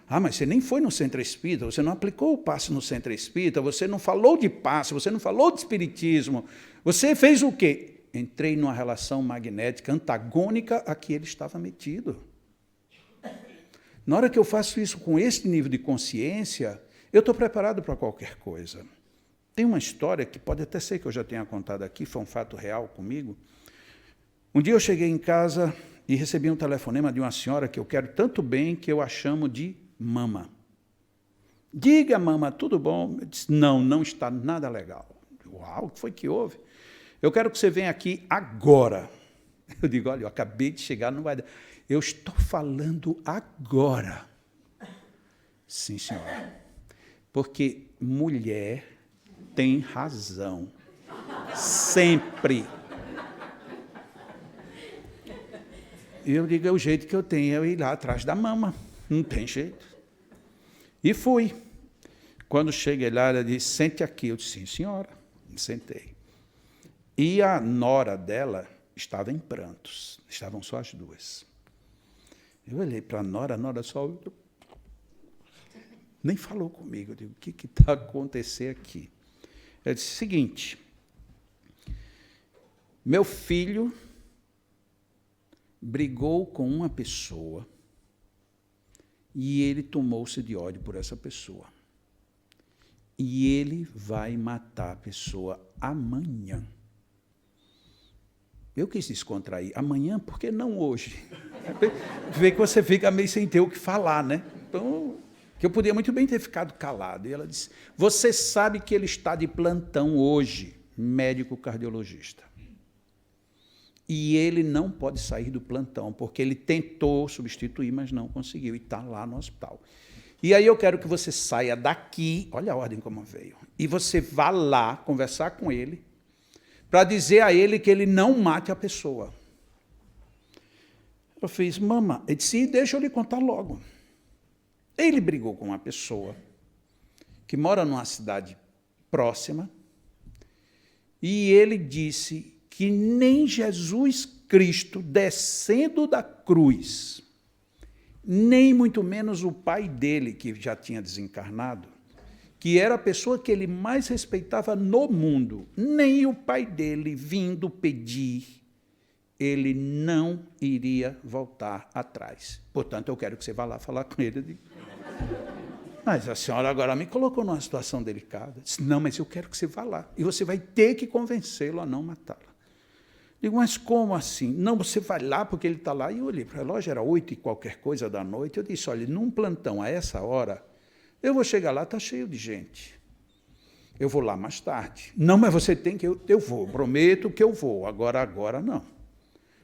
A: Ah, mas você nem foi no centro espírita, você não aplicou o passe no centro espírita, você não falou de passe, você não falou de espiritismo. Você fez o quê? Entrei numa relação magnética antagônica a que ele estava metido. Na hora que eu faço isso com esse nível de consciência, eu estou preparado para qualquer coisa. Tem uma história que pode até ser que eu já tenha contado aqui, foi um fato real comigo. Um dia eu cheguei em casa e recebi um telefonema de uma senhora que eu quero tanto bem que eu a chamo de Mama. Diga, Mama, tudo bom? Eu disse, não, não está nada legal. Uau, o que foi que houve? Eu quero que você venha aqui agora. Eu digo, olha, eu acabei de chegar, não vai dar. Eu estou falando agora. Sim, senhora. Porque mulher tem razão. Sempre. E eu digo, é o jeito que eu tenho, é eu ir lá atrás da mama. Não tem jeito. E fui. Quando cheguei lá, ela disse, sente aqui. Eu disse, sim, senhora. Sentei. E a nora dela estava em prantos. Estavam só as duas. Eu olhei para a nora só... Nem falou comigo. Eu digo, o que está acontecendo aqui? Ela disse, seguinte, meu filho brigou com uma pessoa e ele tomou-se de ódio por essa pessoa. E ele vai matar a pessoa amanhã. Eu quis descontrair. Amanhã, por que não hoje? Vê que você fica meio sem ter o que falar, né? Então, que eu podia muito bem ter ficado calado. E ela disse, você sabe que ele está de plantão hoje, médico cardiologista. E ele não pode sair do plantão, porque ele tentou substituir, mas não conseguiu, e está lá no hospital. E aí eu quero que você saia daqui, olha a ordem como veio, e você vá lá conversar com ele, para dizer a ele que ele não mate a pessoa. Eu fiz, mama, ele disse, deixa eu lhe contar logo. Ele brigou com uma pessoa que mora numa cidade próxima, e ele disse que nem Jesus Cristo descendo da cruz, nem muito menos o pai dele, que já tinha desencarnado, que era a pessoa que ele mais respeitava no mundo, nem o pai dele vindo pedir, ele não iria voltar atrás. Portanto, eu quero que você vá lá falar com ele. Eu digo, mas a senhora agora me colocou numa situação delicada. Eu disse, não, mas eu quero que você vá lá. E você vai ter que convencê-lo a não matá-la. Digo, mas como assim? Não, você vai lá porque ele está lá. E eu olhei para o relógio, era 8 e qualquer coisa da noite. Eu disse, olha, num plantão a essa hora, eu vou chegar lá, está cheio de gente. Eu vou lá mais tarde. Não, mas você tem que... Eu vou, prometo que eu vou. Agora não.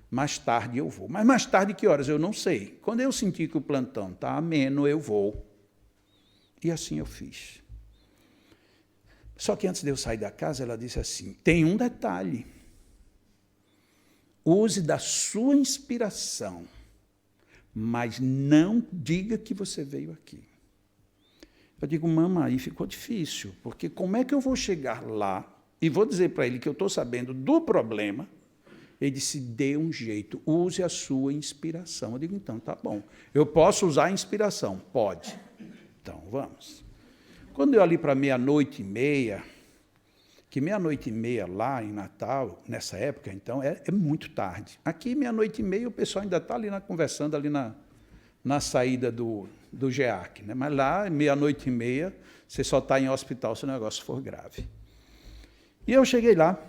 A: Mais tarde eu vou. Mas mais tarde que horas? Eu não sei. Quando eu sentir que o plantão está ameno, eu vou. E assim eu fiz. Só que antes de eu sair da casa, ela disse assim, tem um detalhe. Use da sua inspiração, mas não diga que você veio aqui. Eu digo, mama, aí ficou difícil, porque como é que eu vou chegar lá e vou dizer para ele que eu estou sabendo do problema? Ele disse, dê um jeito, use a sua inspiração. Eu digo, então, tá bom. Eu posso usar a inspiração? Pode. Então, vamos. Quando eu ali para 00:30, que 00:30 lá em Natal, nessa época, então, é muito tarde. Aqui, 00:30, o pessoal ainda está ali conversando ali na saída do GEAC, né? Mas lá, 00:30, você só está em hospital se o negócio for grave. E eu cheguei lá,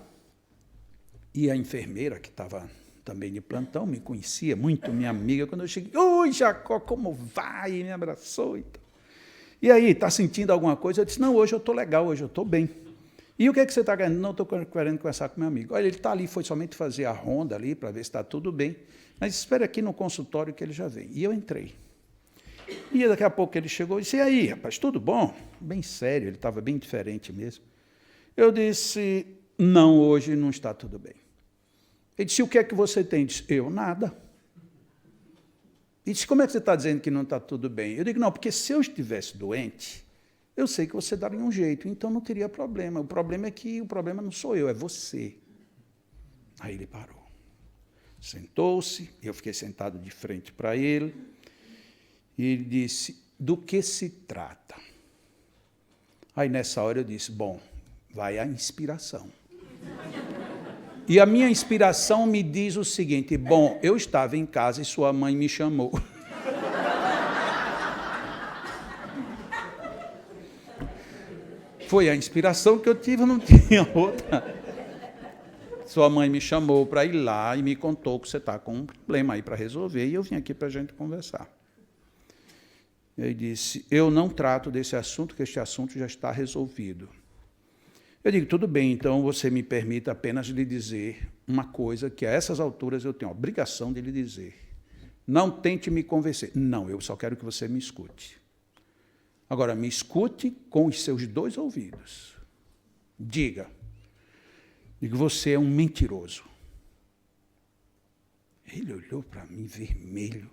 A: e a enfermeira, que estava também de plantão, me conhecia muito, minha amiga, quando eu cheguei, oi, Jacó, como vai? E me abraçou e tal. E aí, está sentindo alguma coisa? Eu disse, não, hoje eu estou legal, hoje eu estou bem. E o que é que você está querendo? Não, estou querendo conversar com meu amigo. Olha, ele está ali, foi somente fazer a ronda ali, para ver se está tudo bem. Mas espera aqui no consultório que ele já vem. E eu entrei. E daqui a pouco ele chegou e disse, e aí, rapaz, tudo bom? Bem sério, ele estava bem diferente mesmo. Eu disse, não, hoje não está tudo bem. Ele disse, o que é que você tem? Eu disse, eu, nada. Ele disse, como é que você está dizendo que não está tudo bem? Eu digo, não, porque se eu estivesse doente, eu sei que você daria um jeito, então não teria problema. O problema é que o problema não sou eu, é você. Aí ele parou. Sentou-se, eu fiquei sentado de frente para ele, e ele disse, do que se trata? Aí, nessa hora, eu disse, bom, vai a inspiração. E a minha inspiração me diz o seguinte, bom, eu estava em casa e sua mãe me chamou. Foi a inspiração que eu tive, não tinha outra. Sua mãe me chamou para ir lá e me contou que você está com um problema aí para resolver, e eu vim aqui para a gente conversar. Ele disse, eu não trato desse assunto, que este assunto já está resolvido. Eu digo, tudo bem, então você me permita apenas lhe dizer uma coisa que a essas alturas eu tenho a obrigação de lhe dizer. Não tente me convencer. Não, eu só quero que você me escute. Agora, me escute com os seus 2 ouvidos. Diga. Digo, você é um mentiroso. Ele olhou para mim vermelho.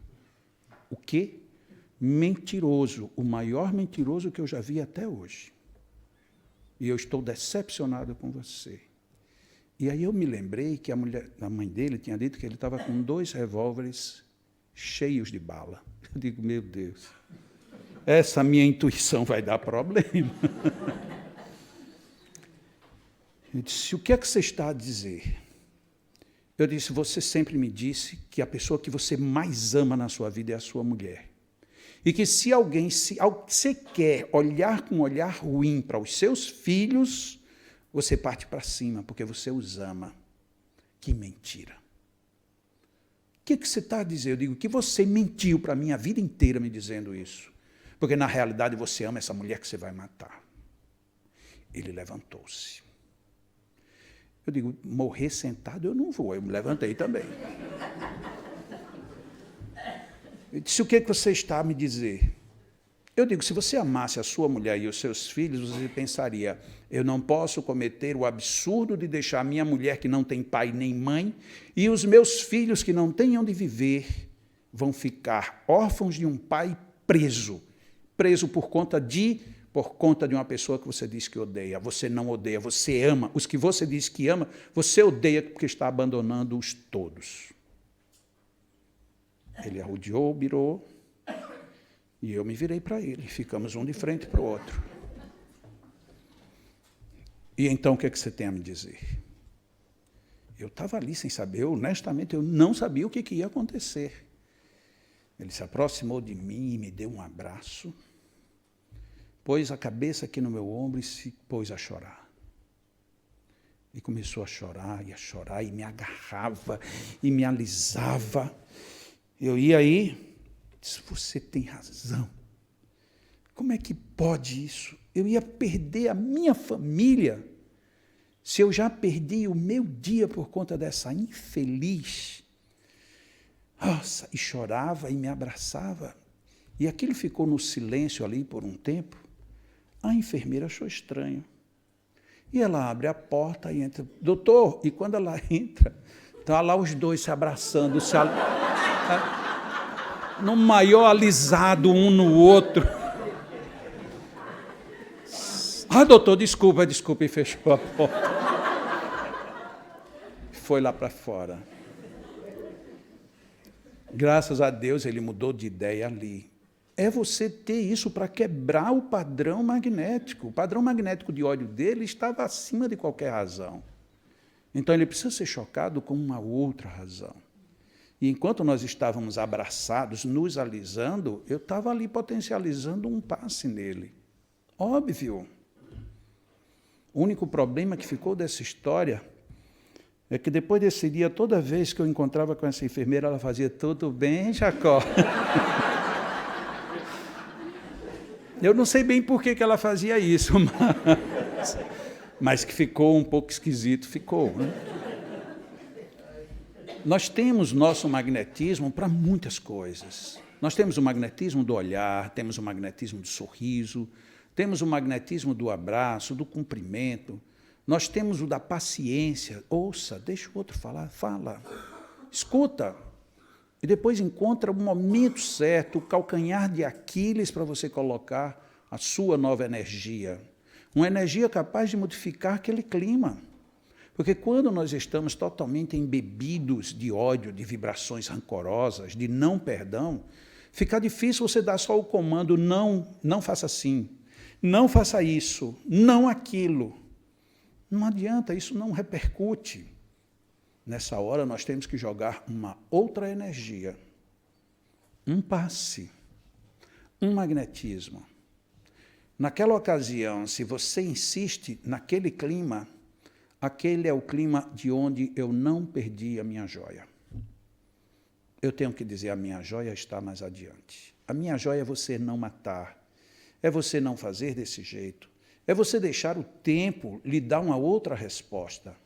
A: O quê? Mentiroso, o maior mentiroso que eu já vi até hoje. E eu estou decepcionado com você. E aí eu me lembrei que a mãe dele tinha dito que ele estava com 2 revólveres cheios de bala. Eu digo, meu Deus, essa minha intuição vai dar problema. Ele disse, o que é que você está a dizer? Eu disse, você sempre me disse que a pessoa que você mais ama na sua vida é a sua mulher. E que se você quer olhar com um olhar ruim para os seus filhos, você parte para cima, porque você os ama. Que mentira. O que você está a dizer? Eu digo que você mentiu para mim a vida inteira me dizendo isso. Porque, na realidade, você ama essa mulher que você vai matar. Ele levantou-se. Eu digo, morrer sentado eu não vou. Eu me levantei também. Ele disse, o que você está a me dizer? Eu digo, se você amasse a sua mulher e os seus filhos, você pensaria, eu não posso cometer o absurdo de deixar a minha mulher que não tem pai nem mãe e os meus filhos que não têm onde viver vão ficar órfãos de um pai preso por conta de uma pessoa que você diz que odeia. Você não odeia, você ama. Os que você diz que ama, você odeia porque está abandonando-os todos. Ele arrodeou, virou, e eu me virei para ele. Ficamos um de frente para o outro. E então, o que é que você tem a me dizer? Eu estava ali sem saber, honestamente, eu não sabia o que ia acontecer. Ele se aproximou de mim e me deu um abraço, pôs a cabeça aqui no meu ombro e se pôs a chorar. E começou a chorar, e me agarrava, e me alisava. Eu ia aí, disse, você tem razão. Como é que pode isso? Eu ia perder a minha família, se eu já perdi o meu dia por conta dessa infeliz. Nossa, e chorava e me abraçava. E aquilo ficou no silêncio ali por um tempo. A enfermeira achou estranho. E ela abre a porta e entra. Doutor, e quando ela entra, estão lá os 2 se abraçando, no maior alisado um no outro. Ah, doutor, desculpa, e fechou a porta. Foi lá para fora. Graças a Deus ele mudou de ideia ali. É você ter isso para quebrar o padrão magnético. O padrão magnético de ódio dele estava acima de qualquer razão. Então ele precisa ser chocado com uma outra razão. E enquanto nós estávamos abraçados, nos alisando, eu estava ali potencializando um passe nele. Óbvio. O único problema que ficou dessa história é que depois desse dia, toda vez que eu encontrava com essa enfermeira, ela fazia, tudo bem, Jacó? Eu não sei bem por que ela fazia isso, Mas que ficou um pouco esquisito, ficou. Né? Nós temos nosso magnetismo para muitas coisas. Nós temos o magnetismo do olhar, temos o magnetismo do sorriso, temos o magnetismo do abraço, do cumprimento, nós temos o da paciência. Ouça, deixa o outro falar, fala, escuta, e depois encontra o momento certo, o calcanhar de Aquiles para você colocar a sua nova energia. Uma energia capaz de modificar aquele clima. Porque quando nós estamos totalmente embebidos de ódio, de vibrações rancorosas, de não perdão, fica difícil você dar só o comando, não faça assim, não faça isso, não aquilo. Não adianta, isso não repercute. Nessa hora nós temos que jogar uma outra energia, um passe, um magnetismo. Naquela ocasião, se você insiste naquele clima, aquele é o clima de onde eu não perdi a minha joia. Eu tenho que dizer, a minha joia está mais adiante. A minha joia é você não matar, é você não fazer desse jeito, é você deixar o tempo lhe dar uma outra resposta,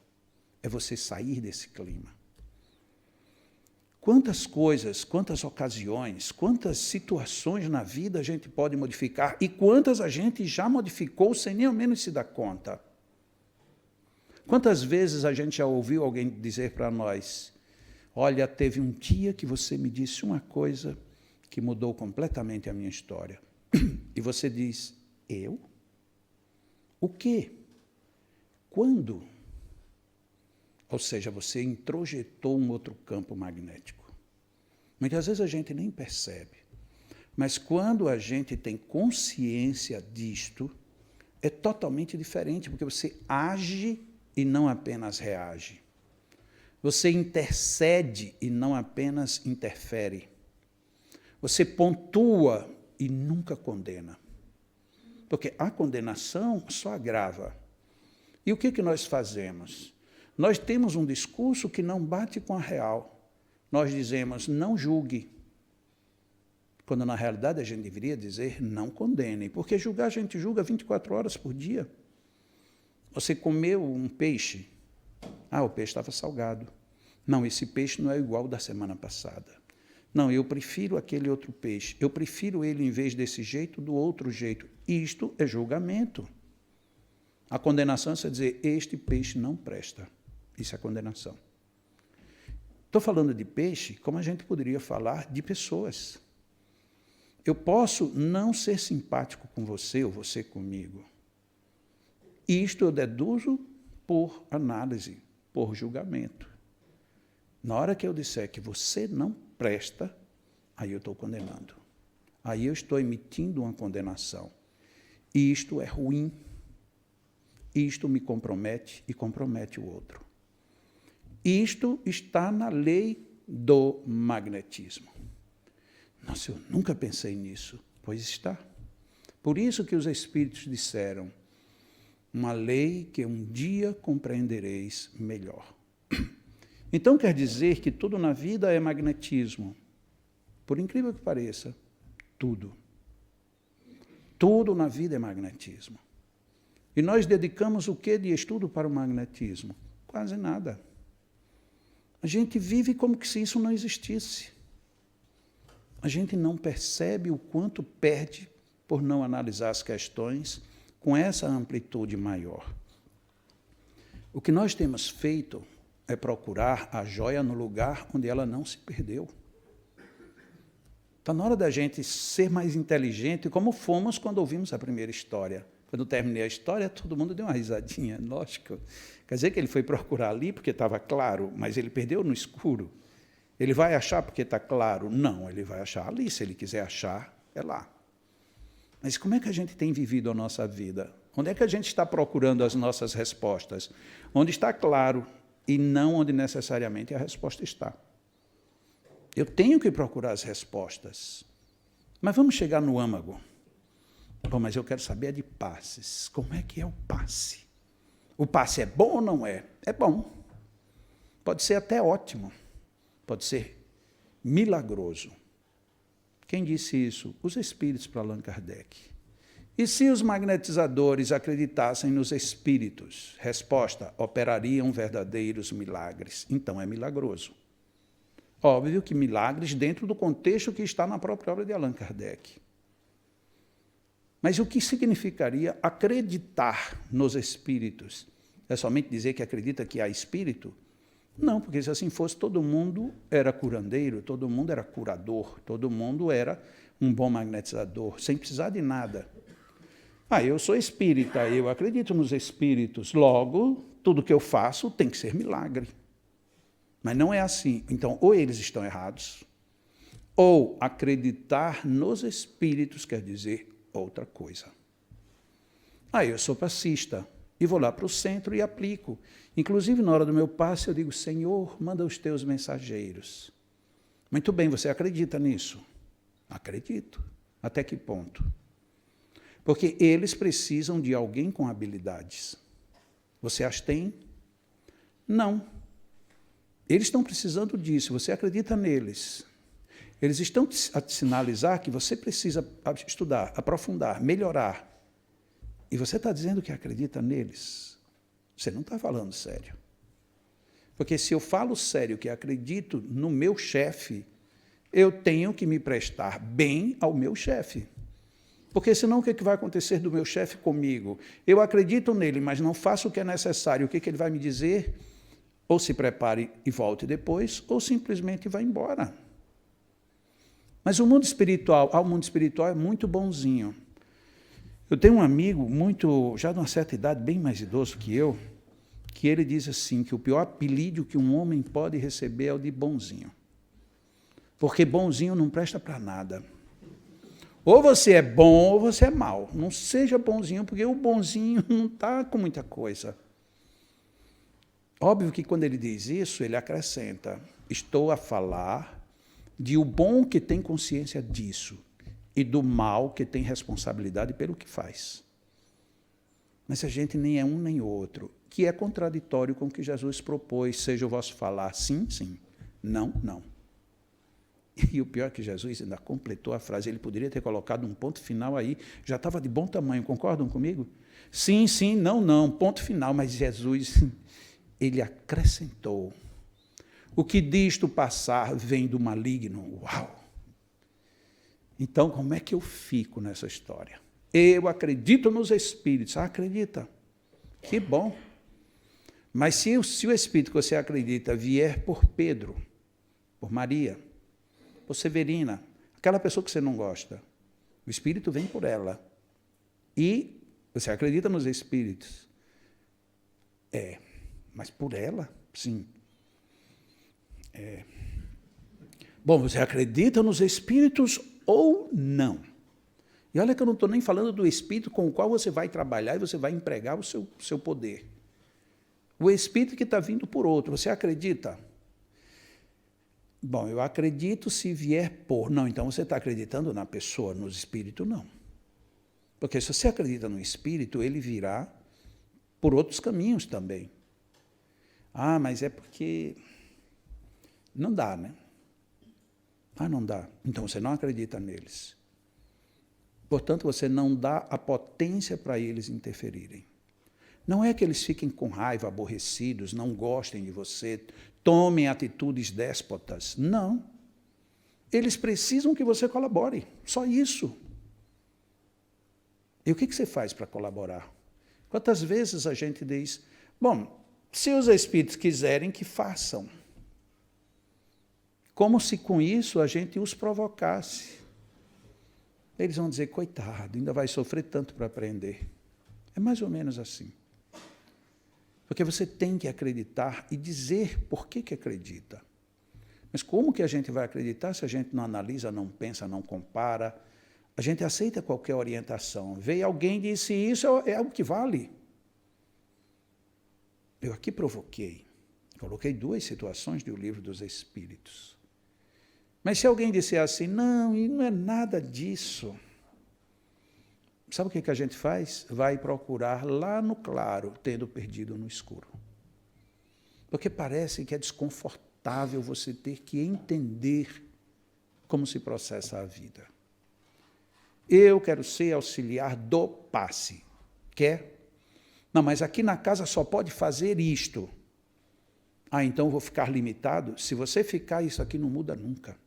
A: é você sair desse clima. Quantas coisas, quantas ocasiões, quantas situações na vida a gente pode modificar e quantas a gente já modificou sem nem ao menos se dar conta? Quantas vezes a gente já ouviu alguém dizer para nós, olha, teve um dia que você me disse uma coisa que mudou completamente a minha história. E você diz, eu? O quê? Quando? Ou seja, você introjetou um outro campo magnético. Muitas vezes a gente nem percebe. Mas quando a gente tem consciência disto, é totalmente diferente, porque você age e não apenas reage. Você intercede e não apenas interfere. Você pontua e nunca condena. Porque a condenação só agrava. E o que nós fazemos? Nós temos um discurso que não bate com a real. Nós dizemos, não julgue. Quando, na realidade, a gente deveria dizer, não condene. Porque julgar, a gente julga 24 horas por dia. Você comeu um peixe. O peixe estava salgado. Não, esse peixe não é igual ao da semana passada. Não, eu prefiro aquele outro peixe. Eu prefiro ele, em vez desse jeito, do outro jeito. Isto é julgamento. A condenação é você dizer, este peixe não presta. Isso é condenação. Estou falando de peixe, como a gente poderia falar de pessoas. Eu posso não ser simpático com você ou você comigo. Isto eu deduzo por análise, por julgamento. Na hora que eu disser que você não presta, aí eu estou condenando. Aí eu estou emitindo uma condenação. E isto é ruim. Isto me compromete e compromete o outro. Isto está na lei do magnetismo. Nossa, eu nunca pensei nisso. Pois está. Por isso que os Espíritos disseram, uma lei que um dia compreendereis melhor. Então quer dizer que tudo na vida é magnetismo. Por incrível que pareça, tudo. Tudo na vida é magnetismo. E nós dedicamos o que de estudo para o magnetismo? Quase nada. A gente vive como que se isso não existisse. A gente não percebe o quanto perde por não analisar as questões com essa amplitude maior. O que nós temos feito é procurar a joia no lugar onde ela não se perdeu. Está na hora da gente ser mais inteligente, como fomos quando ouvimos a primeira história. Quando terminei a história, todo mundo deu uma risadinha, lógico. Quer dizer que ele foi procurar ali porque estava claro, mas ele perdeu no escuro. Ele vai achar porque está claro? Não, ele vai achar ali. Se ele quiser achar, é lá. Mas como é que a gente tem vivido a nossa vida? Onde é que a gente está procurando as nossas respostas? Onde está claro e não onde necessariamente a resposta está. Eu tenho que procurar as respostas. Mas vamos chegar no âmago. Bom, mas eu quero saber de passes. Como é que é o passe? O passe é bom ou não é? É bom. Pode ser até ótimo. Pode ser milagroso. Quem disse isso? Os Espíritos para Allan Kardec. E se os magnetizadores acreditassem nos espíritos? Resposta: operariam verdadeiros milagres. Então é milagroso. Óbvio que milagres dentro do contexto que está na própria obra de Allan Kardec. Mas o que significaria acreditar nos espíritos? É somente dizer que acredita que há espírito? Não, porque se assim fosse, todo mundo era curandeiro, todo mundo era curador, todo mundo era um bom magnetizador, sem precisar de nada. Eu sou espírita, eu acredito nos espíritos, logo, tudo que eu faço tem que ser milagre. Mas não é assim. Então, ou eles estão errados, ou acreditar nos espíritos quer dizer outra coisa. Eu sou passista, e vou lá para o centro e aplico. Inclusive, na hora do meu passe, eu digo: Senhor, manda os teus mensageiros. Muito bem, você acredita nisso? Acredito. Até que ponto? Porque eles precisam de alguém com habilidades. Você as tem? Não. Eles estão precisando disso, você acredita neles. Eles estão a te sinalizar que você precisa estudar, aprofundar, melhorar. E você está dizendo que acredita neles. Você não está falando sério. Porque se eu falo sério que acredito no meu chefe, eu tenho que me prestar bem ao meu chefe. Porque senão o que vai acontecer do meu chefe comigo? Eu acredito nele, mas não faço o que é necessário. O que ele vai me dizer? Ou se prepare e volte depois, ou simplesmente vai embora. Mas o mundo espiritual é muito bonzinho. Eu tenho um amigo já de uma certa idade, bem mais idoso que eu, que ele diz assim, que o pior apelido que um homem pode receber é o de bonzinho. Porque bonzinho não presta para nada. Ou você é bom ou você é mau. Não seja bonzinho, porque o bonzinho não está com muita coisa. Óbvio que quando ele diz isso, ele acrescenta: estou a falar de o bom que tem consciência disso e do mal que tem responsabilidade pelo que faz. Mas a gente nem é um nem outro, que é contraditório com o que Jesus propôs: seja o vosso falar sim, sim, não, não. E o pior é que Jesus ainda completou a frase, ele poderia ter colocado um ponto final aí, já estava de bom tamanho, concordam comigo? Sim, sim, não, não, ponto final, mas Jesus, ele acrescentou: o que disto passar vem do maligno. Uau! Então, como é que eu fico nessa história? Eu acredito nos espíritos. Acredita? Que bom. Mas se o espírito que você acredita vier por Pedro, por Maria, por Severina, aquela pessoa que você não gosta, o espírito vem por ela. E você acredita nos espíritos? Mas por ela, sim. Bom, você acredita nos espíritos ou não? E olha que eu não estou nem falando do espírito com o qual você vai trabalhar e você vai empregar o seu poder. O espírito que está vindo por outro, você acredita? Bom, eu acredito se vier por. Não, então você está acreditando na pessoa, no espírito, não. Porque se você acredita no espírito, ele virá por outros caminhos também. Mas é porque não dá, né? Não dá. Então você não acredita neles. Portanto, você não dá a potência para eles interferirem. Não é que eles fiquem com raiva, aborrecidos, não gostem de você, tomem atitudes déspotas. Não. Eles precisam que você colabore. Só isso. E o que você faz para colaborar? Quantas vezes a gente diz: bom, se os espíritos quiserem, que façam. Como se com isso a gente os provocasse. Eles vão dizer: coitado, ainda vai sofrer tanto para aprender. É mais ou menos assim. Porque você tem que acreditar e dizer por que acredita. Mas como que a gente vai acreditar se a gente não analisa, não pensa, não compara? A gente aceita qualquer orientação. Veio alguém e disse: isso é o que vale. Eu aqui provoquei. Coloquei 2 situações do Livro dos Espíritos. Mas se alguém disser assim: não, e não é nada disso. Sabe o que a gente faz? Vai procurar lá no claro, tendo perdido no escuro. Porque parece que é desconfortável você ter que entender como se processa a vida. Eu quero ser auxiliar do passe. Quer? Não, mas aqui na casa só pode fazer isto. Ah, então eu vou ficar limitado? Se você ficar, isso aqui não muda nunca.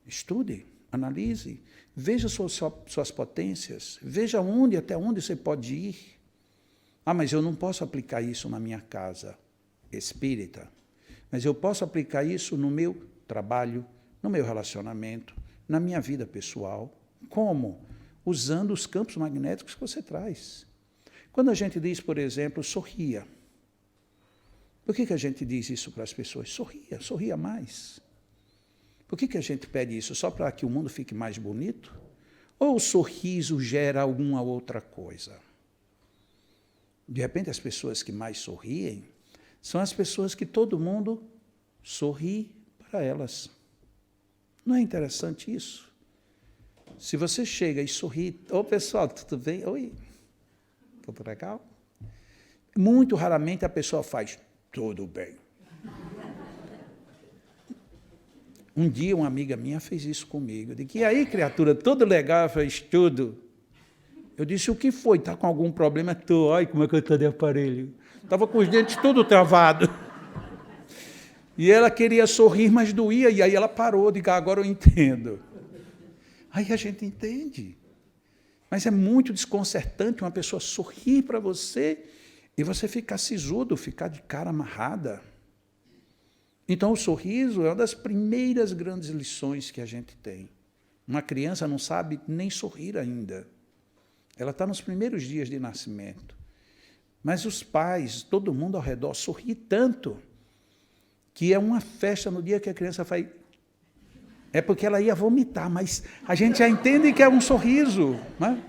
A: Estude, analise, veja suas potências, veja até onde você pode ir. Ah, mas eu não posso aplicar isso na minha casa espírita, mas eu posso aplicar isso no meu trabalho, no meu relacionamento, na minha vida pessoal. Como? Usando os campos magnéticos que você traz. Quando a gente diz, por exemplo, sorria. Por que a gente diz isso para as pessoas? Sorria, sorria mais. Por que a gente pede isso? Só para que o mundo fique mais bonito? Ou o sorriso gera alguma outra coisa? De repente, as pessoas que mais sorriem são as pessoas que todo mundo sorri para elas. Não é interessante isso? Se você chega e sorri, ô pessoal, tudo bem? Oi, tudo legal? Muito raramente a pessoa faz, tudo bem. Um dia uma amiga minha fez isso comigo. Eu disse, e aí, criatura, tudo legal? Ela fez tudo. Eu disse, o que foi? Está com algum problema? Estou. Ai, como é que eu estou de aparelho? Estava com os dentes tudo travado. E ela queria sorrir, mas doía. E aí ela parou, digo, agora eu entendo. Aí a gente entende. Mas é muito desconcertante uma pessoa sorrir para você e você ficar sisudo, ficar de cara amarrada. Então, o sorriso é uma das primeiras grandes lições que a gente tem. Uma criança não sabe nem sorrir ainda. Ela está nos primeiros dias de nascimento. Mas os pais, todo mundo ao redor, sorri tanto que é uma festa no dia que a criança faz... É porque ela ia vomitar, mas a gente já entende que é um sorriso. Né?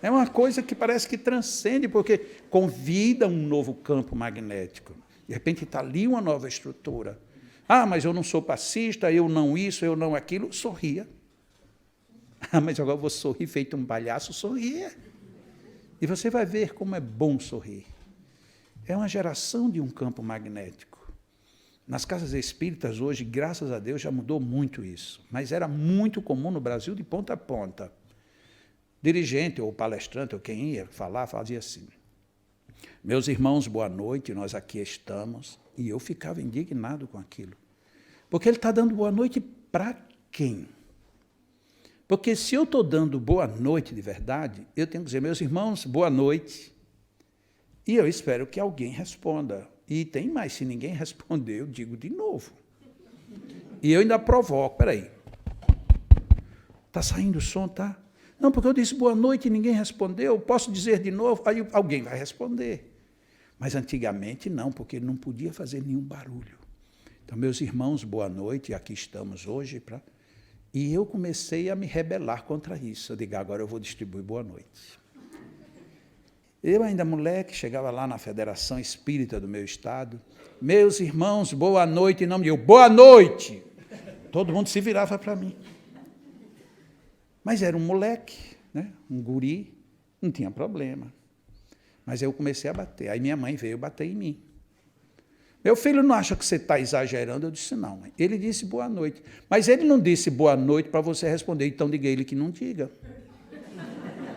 A: É uma coisa que parece que transcende, porque convida um novo campo magnético. De repente está ali uma nova estrutura. Ah, mas eu não sou passista, eu não isso, eu não aquilo. Sorria. Ah, mas agora eu vou sorrir feito um palhaço. Sorria. E você vai ver como é bom sorrir. É uma geração de um campo magnético. Nas casas espíritas hoje, graças a Deus, já mudou muito isso. Mas era muito comum no Brasil de ponta a ponta. Dirigente ou palestrante, ou quem ia falar, fazia assim. Meus irmãos, boa noite, nós aqui estamos. E eu ficava indignado com aquilo. Porque ele está dando boa noite para quem? Porque se eu estou dando boa noite de verdade, eu tenho que dizer, meus irmãos, boa noite. E eu espero que alguém responda. E tem mais, se ninguém responder, eu digo de novo. E eu ainda provoco, espera aí. Está saindo o som, tá? Não, porque eu disse boa noite e ninguém respondeu, posso dizer de novo? Aí alguém vai responder. Mas antigamente não, porque ele não podia fazer nenhum barulho. Então, meus irmãos, boa noite, aqui estamos hoje. E eu comecei a me rebelar contra isso. Eu digo, agora eu vou distribuir boa noite. Eu ainda moleque, chegava lá na Federação Espírita do meu estado, meus irmãos, boa noite, e não me deu, boa noite! Todo mundo se virava para mim. Mas era um moleque, né? Um guri, não tinha problema. Mas eu comecei a bater. Aí minha mãe veio bater em mim. Meu filho não acha que você está exagerando? Eu disse, não. Mãe. Ele disse boa noite. Mas ele não disse boa noite para você responder, então diga ele que não diga.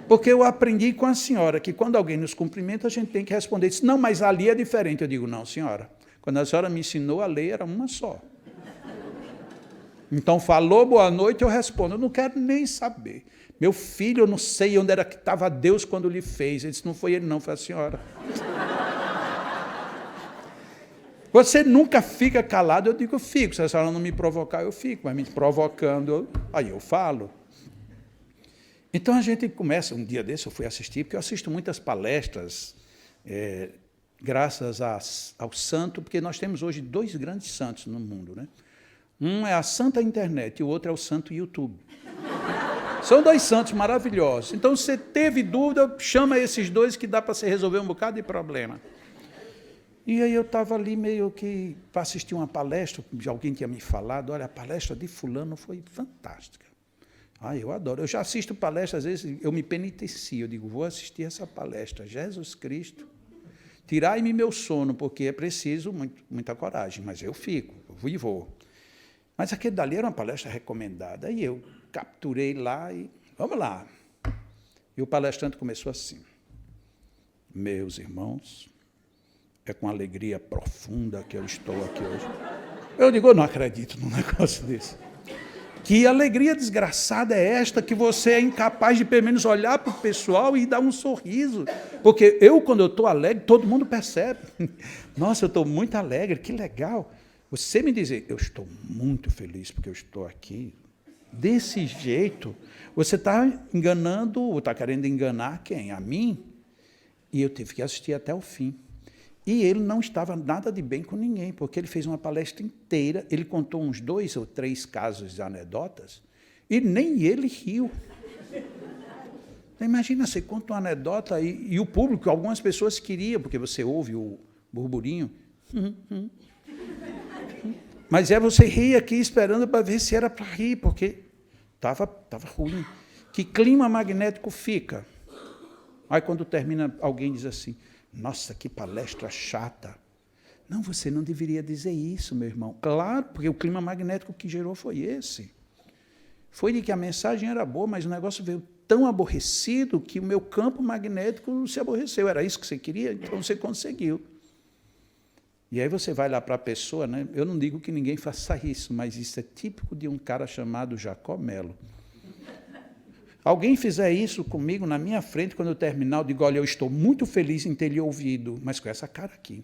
A: Porque eu aprendi com a senhora que quando alguém nos cumprimenta, a gente tem que responder. Ele disse, não, mas ali é diferente. Eu digo, não, senhora. Quando a senhora me ensinou, a lei era uma só. Então, falou boa noite, eu respondo. Eu não quero nem saber. Meu filho, eu não sei onde era que estava Deus quando lhe fez. Ele disse, não foi ele não, foi a senhora. Você nunca fica calado, eu digo, eu fico. Se a senhora não me provocar, eu fico. Mas me provocando, aí eu falo. Então, a gente começa, um dia desse eu fui assistir, porque eu assisto muitas palestras, graças ao santo, porque nós temos hoje 2 grandes santos no mundo, né? Um é a santa internet e o outro é o santo YouTube. São 2 santos maravilhosos. Então, se você teve dúvida, chama esses 2 que dá para se resolver um bocado de problema. E aí eu estava ali meio que para assistir uma palestra, de alguém tinha me falado, olha, a palestra de fulano foi fantástica. Ah, eu adoro. Eu já assisto palestras, às vezes eu me penitencio, eu digo, vou assistir essa palestra, Jesus Cristo, tirai-me meu sono, porque é preciso muita coragem, mas eu fico, eu vou e vou. Mas aquele dali era uma palestra recomendada, e eu capturei lá e vamos lá. E o palestrante começou assim: meus irmãos, é com alegria profunda que eu estou aqui hoje. Eu digo, eu não acredito num negócio desse. Que alegria desgraçada é esta que você é incapaz de pelo menos olhar para o pessoal e dar um sorriso? Porque quando eu estou alegre, todo mundo percebe. Nossa, eu estou muito alegre, que legal. Você me dizer, eu estou muito feliz porque eu estou aqui, desse jeito, você está enganando, ou está querendo enganar quem? A mim? E eu tive que assistir até o fim. E ele não estava nada de bem com ninguém, porque ele fez uma palestra inteira, ele contou uns 2 ou 3 casos de anedotas, e nem ele riu. Então, imagina, você conta uma anedota e o público, algumas pessoas queriam, porque você ouve o burburinho. Mas você ri aqui esperando para ver se era para rir, porque estava ruim. Que clima magnético fica? Aí, quando termina, alguém diz assim, nossa, que palestra chata. Não, você não deveria dizer isso, meu irmão. Claro, porque o clima magnético que gerou foi esse. Foi de que a mensagem era boa, mas o negócio veio tão aborrecido que o meu campo magnético se aborreceu. Era isso que você queria? Então você conseguiu. E aí você vai lá para a pessoa, né? Eu não digo que ninguém faça isso, mas isso é típico de um cara chamado Jacó Melo. Alguém fizer isso comigo na minha frente, quando eu terminar, eu digo, olha, eu estou muito feliz em ter lhe ouvido, mas com essa cara aqui.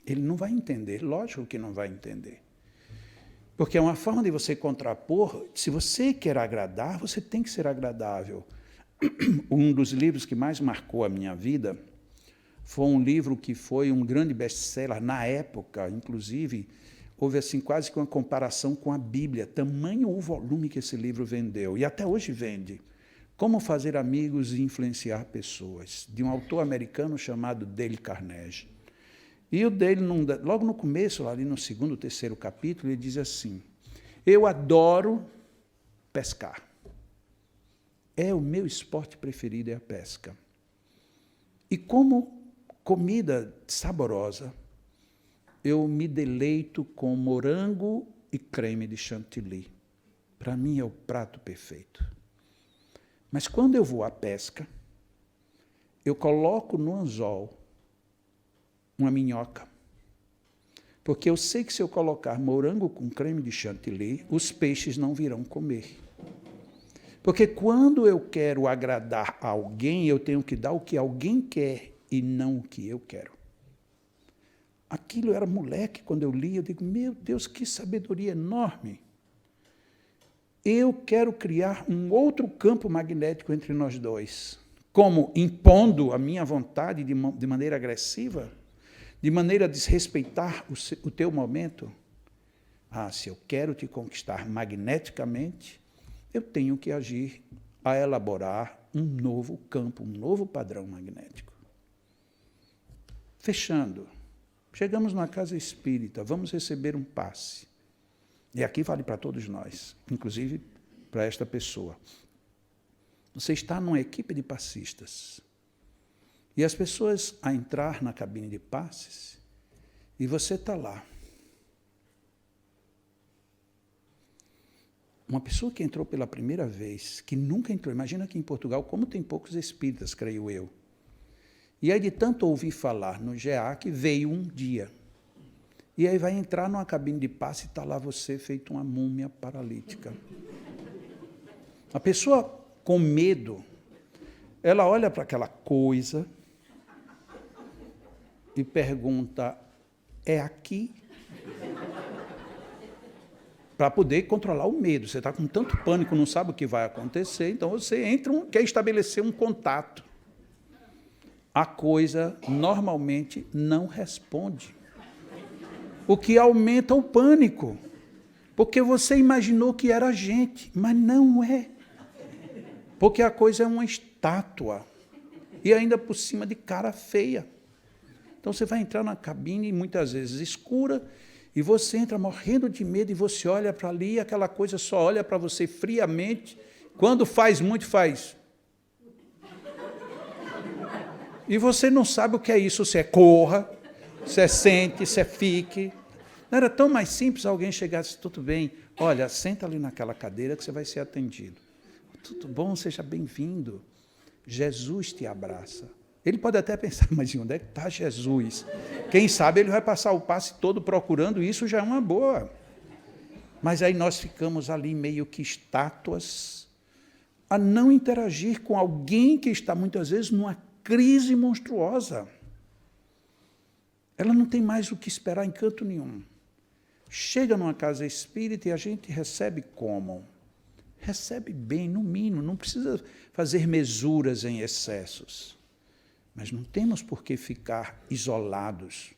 A: Ele não vai entender, lógico que não vai entender. Porque é uma forma de você contrapor, se você quer agradar, você tem que ser agradável. Um dos livros que mais marcou a minha vida foi um livro que foi um grande best-seller na época, inclusive, houve assim quase que uma comparação com a Bíblia, tamanho o volume que esse livro vendeu, e até hoje vende. Como fazer amigos e influenciar pessoas, de um autor americano chamado Dale Carnegie. E o Dale, logo no começo, ali no 2º, 3º capítulo, ele diz assim, eu adoro pescar. O meu esporte preferido é a pesca. E como comida saborosa, eu me deleito com morango e creme de chantilly. Para mim é o prato perfeito. Mas quando eu vou à pesca, eu coloco no anzol uma minhoca. Porque eu sei que se eu colocar morango com creme de chantilly, os peixes não virão comer. Porque quando eu quero agradar alguém, eu tenho que dar o que alguém quer e não o que eu quero. Aquilo era moleque, quando eu li, eu digo, meu Deus, que sabedoria enorme. Eu quero criar um outro campo magnético entre nós dois. Como? Impondo a minha vontade de maneira agressiva? De maneira a desrespeitar o teu momento? Se eu quero te conquistar magneticamente, eu tenho que agir a elaborar um novo campo, um novo padrão magnético. Fechando. Chegamos numa casa espírita, vamos receber um passe. E aqui vale para todos nós, inclusive para esta pessoa. Você está numa equipe de passistas. E as pessoas a entrar na cabine de passes, e você está lá. Uma pessoa que entrou pela primeira vez, que nunca entrou, imagina que em Portugal, como tem poucos espíritas, creio eu. E aí, de tanto ouvir falar no GEAC, veio um dia. E aí vai entrar numa cabine de passe e está lá você feito uma múmia paralítica. A pessoa com medo, ela olha para aquela coisa e pergunta, é aqui? Para poder controlar o medo. Você está com tanto pânico, não sabe o que vai acontecer, então você entra, quer estabelecer um contato. A coisa normalmente não responde. O que aumenta o pânico. Porque você imaginou que era gente, mas não é. Porque a coisa é uma estátua. E ainda por cima de cara feia. Então você vai entrar na cabine, muitas vezes escura, e você entra morrendo de medo, e você olha para ali, e aquela coisa só olha para você friamente. Quando faz muito, faz. E você não sabe o que é isso, se é corra, se é sente, se é fique. Não era tão mais simples alguém chegar e dizer, tudo bem, Olha, senta ali naquela cadeira que você vai ser atendido. Tudo bom, seja bem-vindo. Jesus te abraça. Ele pode até pensar, mas onde é que está Jesus? Quem sabe ele vai passar o passe todo procurando, isso já é uma boa. Mas aí nós ficamos ali meio que estátuas, a não interagir com alguém que está muitas vezes numa crise monstruosa. Ela não tem mais o que esperar em canto nenhum. Chega numa casa espírita e a gente recebe como? Recebe bem, no mínimo, não precisa fazer mesuras em excessos. Mas não temos por que ficar isolados,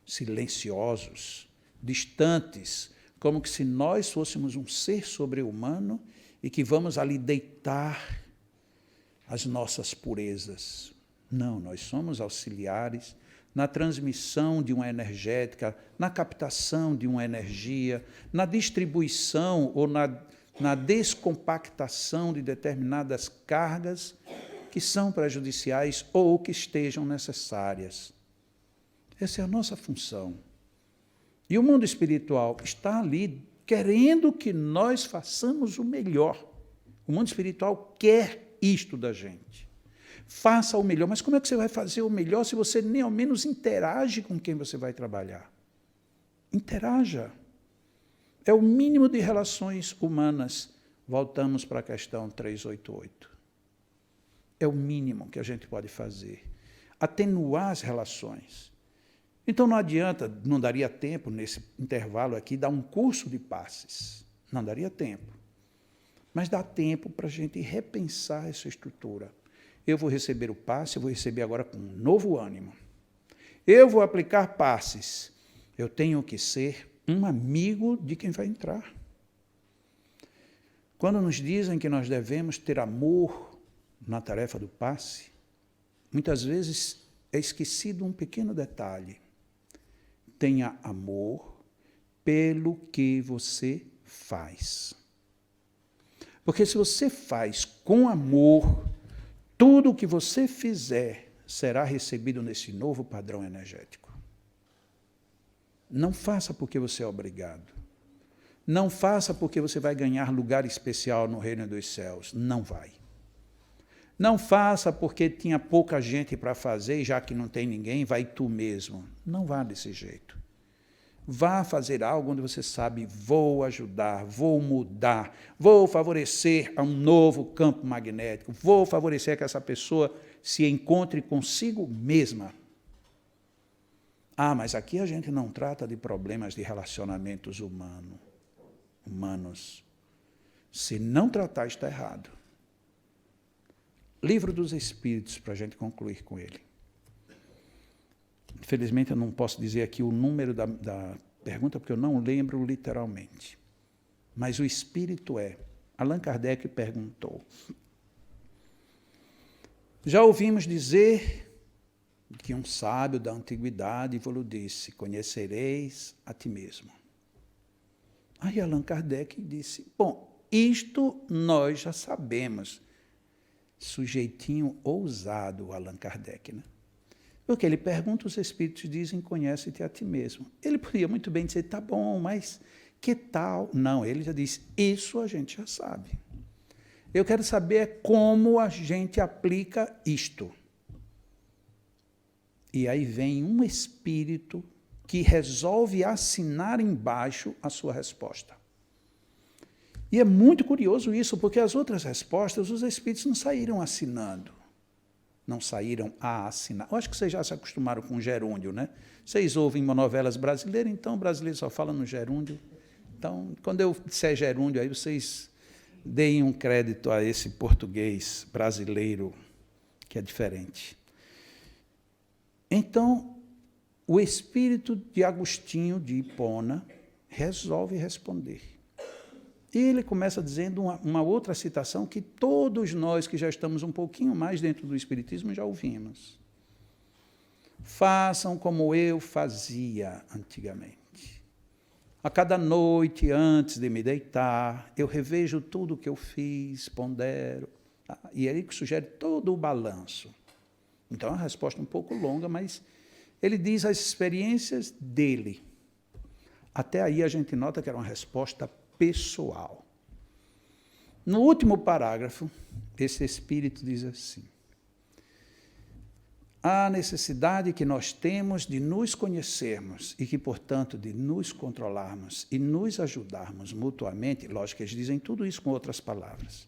A: silenciosos, distantes, como que se nós fôssemos um ser sobre-humano e que vamos ali deitar as nossas purezas. Não, nós somos auxiliares na transmissão de uma energética, na captação de uma energia, na distribuição ou na descompactação de determinadas cargas que são prejudiciais ou que estejam necessárias. Essa é a nossa função. E o mundo espiritual está ali querendo que nós façamos o melhor. O mundo espiritual quer isto da gente. Faça o melhor. Mas como é que você vai fazer o melhor se você nem ao menos interage com quem você vai trabalhar? Interaja. É o mínimo de relações humanas. Voltamos para a questão 388. É o mínimo que a gente pode fazer. Atenuar as relações. Então não adianta, não daria tempo nesse intervalo aqui, dar um curso de passes. Não daria tempo. Mas dá tempo para a gente repensar essa estrutura. Eu vou receber o passe, eu vou receber agora com um novo ânimo. Eu vou aplicar passes. Eu tenho que ser um amigo de quem vai entrar. Quando nos dizem que nós devemos ter amor na tarefa do passe, muitas vezes é esquecido um pequeno detalhe. Tenha amor pelo que você faz. Porque se você faz com amor, tudo o que você fizer será recebido nesse novo padrão energético. Não faça porque você é obrigado. Não faça porque você vai ganhar lugar especial no reino dos céus. Não vai. Não faça porque tinha pouca gente para fazer, e já que não tem ninguém, vai tu mesmo. Não vá desse jeito. Vá fazer algo onde você sabe, vou ajudar, vou mudar, vou favorecer a um novo campo magnético, vou favorecer que essa pessoa se encontre consigo mesma. Ah, mas aqui a gente não trata de problemas de relacionamentos humanos. Se não tratar, está errado. Livro dos Espíritos, para a gente concluir com ele. Infelizmente, eu não posso dizer aqui o número da pergunta, porque eu não lembro literalmente. Mas o Espírito é. Allan Kardec perguntou. Já ouvimos dizer que um sábio da antiguidade vos disse, conhecereis a ti mesmo. Aí Allan Kardec disse, bom, isto nós já sabemos. Sujeitinho ousado, Allan Kardec, né? Porque ele pergunta, os espíritos dizem, conhece-te a ti mesmo. Ele podia muito bem dizer, tá bom, mas que tal? Não, ele já disse, isso a gente já sabe. Eu quero saber como a gente aplica isto. E aí vem um espírito que resolve assinar embaixo a sua resposta. E é muito curioso isso, porque as outras respostas, os espíritos não saíram assinando. Não saíram a assinar. Eu acho que vocês já se acostumaram com gerúndio, né? Vocês ouvem novelas brasileiras, então o brasileiro só fala no gerúndio. Então, quando eu disser gerúndio, aí vocês deem um crédito a esse português brasileiro, que é diferente. Então, o espírito de Agostinho de Hipona resolve responder. E ele começa dizendo uma outra citação que todos nós que já estamos um pouquinho mais dentro do Espiritismo já ouvimos. Façam como eu fazia antigamente. A cada noite, antes de me deitar, eu revejo tudo o que eu fiz, pondero. E ele sugere todo o balanço. Então, é uma resposta um pouco longa, mas ele diz as experiências dele. Até aí a gente nota que era uma resposta pessoal. No último parágrafo, esse Espírito diz assim: a necessidade que nós temos de nos conhecermos e que, portanto, de nos controlarmos e nos ajudarmos mutuamente, lógico que eles dizem tudo isso com outras palavras,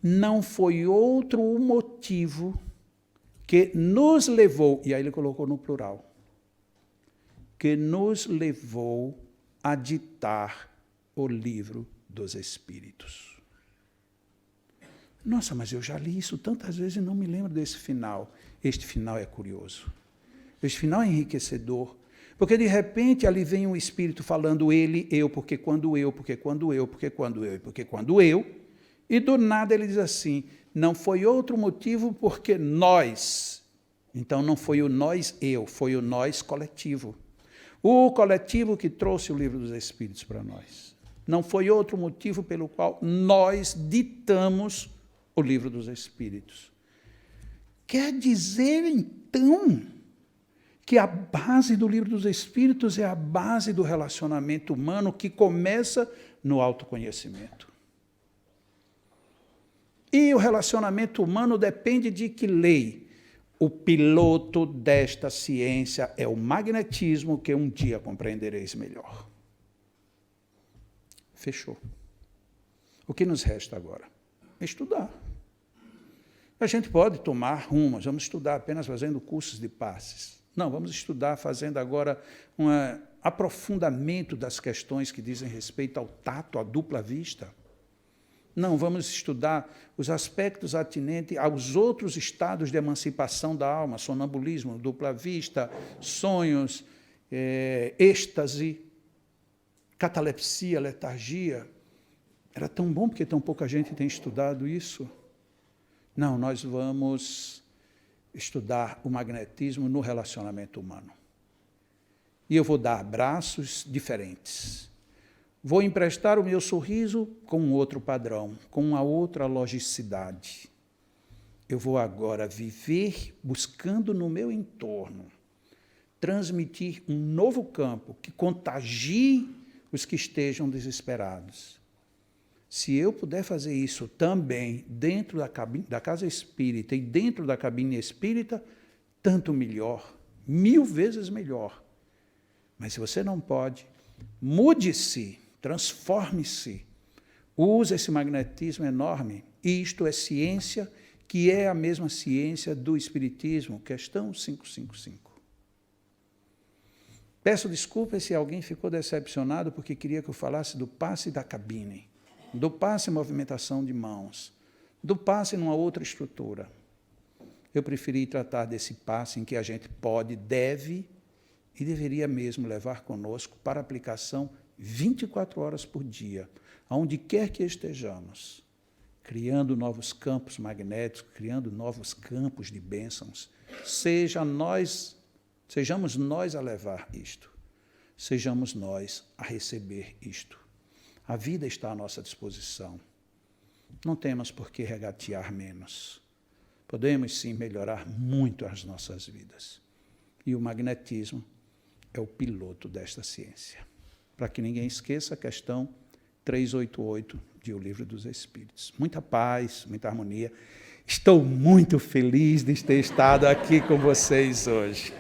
A: não foi outro o motivo que nos levou, e aí ele colocou no plural, que nos levou a ditar o livro dos Espíritos. Nossa, mas eu já li isso tantas vezes e não me lembro desse final. Este final é curioso. Este final é enriquecedor. Porque, de repente, ali vem um Espírito falando ele, eu, porque quando eu, porque quando eu, porque quando eu, porque quando eu. E, do nada, ele diz assim, não foi outro motivo porque nós. Então, não foi o nós, eu, foi o nós coletivo. O coletivo que trouxe o livro dos Espíritos para nós. Não foi outro motivo pelo qual nós ditamos o livro dos Espíritos. Quer dizer, então, que a base do livro dos Espíritos é a base do relacionamento humano que começa no autoconhecimento. E o relacionamento humano depende de que lei? O piloto desta ciência é o magnetismo, que um dia compreendereis melhor. Fechou. O que nos resta agora? Estudar. A gente pode tomar rumos, vamos estudar apenas fazendo cursos de passes. Não, vamos estudar fazendo agora um aprofundamento das questões que dizem respeito ao tato, à dupla vista. Não, vamos estudar os aspectos atinentes aos outros estados de emancipação da alma, sonambulismo, dupla vista, sonhos, êxtase, catalepsia, letargia. Era tão bom porque tão pouca gente tem estudado isso. Não, nós vamos estudar o magnetismo no relacionamento humano. E eu vou dar abraços diferentes. Vou emprestar o meu sorriso com um outro padrão, com uma outra logicidade. Eu vou agora viver buscando no meu entorno, transmitir um novo campo que contagie os que estejam desesperados. Se eu puder fazer isso também dentro da casa espírita e dentro da cabine espírita, tanto melhor, 1000 vezes melhor. Mas se você não pode, mude-se, transforme-se, use esse magnetismo enorme. Isto é ciência, que é a mesma ciência do Espiritismo, questão 555. Peço desculpas se alguém ficou decepcionado porque queria que eu falasse do passe da cabine, do passe em movimentação de mãos, do passe numa outra estrutura. Eu preferi tratar desse passe em que a gente pode, deve e deveria mesmo levar conosco para aplicação 24 horas por dia, aonde quer que estejamos, criando novos campos magnéticos, criando novos campos de bênçãos. Sejamos nós a levar isto, sejamos nós a receber isto. A vida está à nossa disposição. Não temos por que regatear menos. Podemos, sim, melhorar muito as nossas vidas. E o magnetismo é o piloto desta ciência. Para que ninguém esqueça a questão 388 de O Livro dos Espíritos. Muita paz, muita harmonia. Estou muito feliz de ter estado aqui com vocês hoje.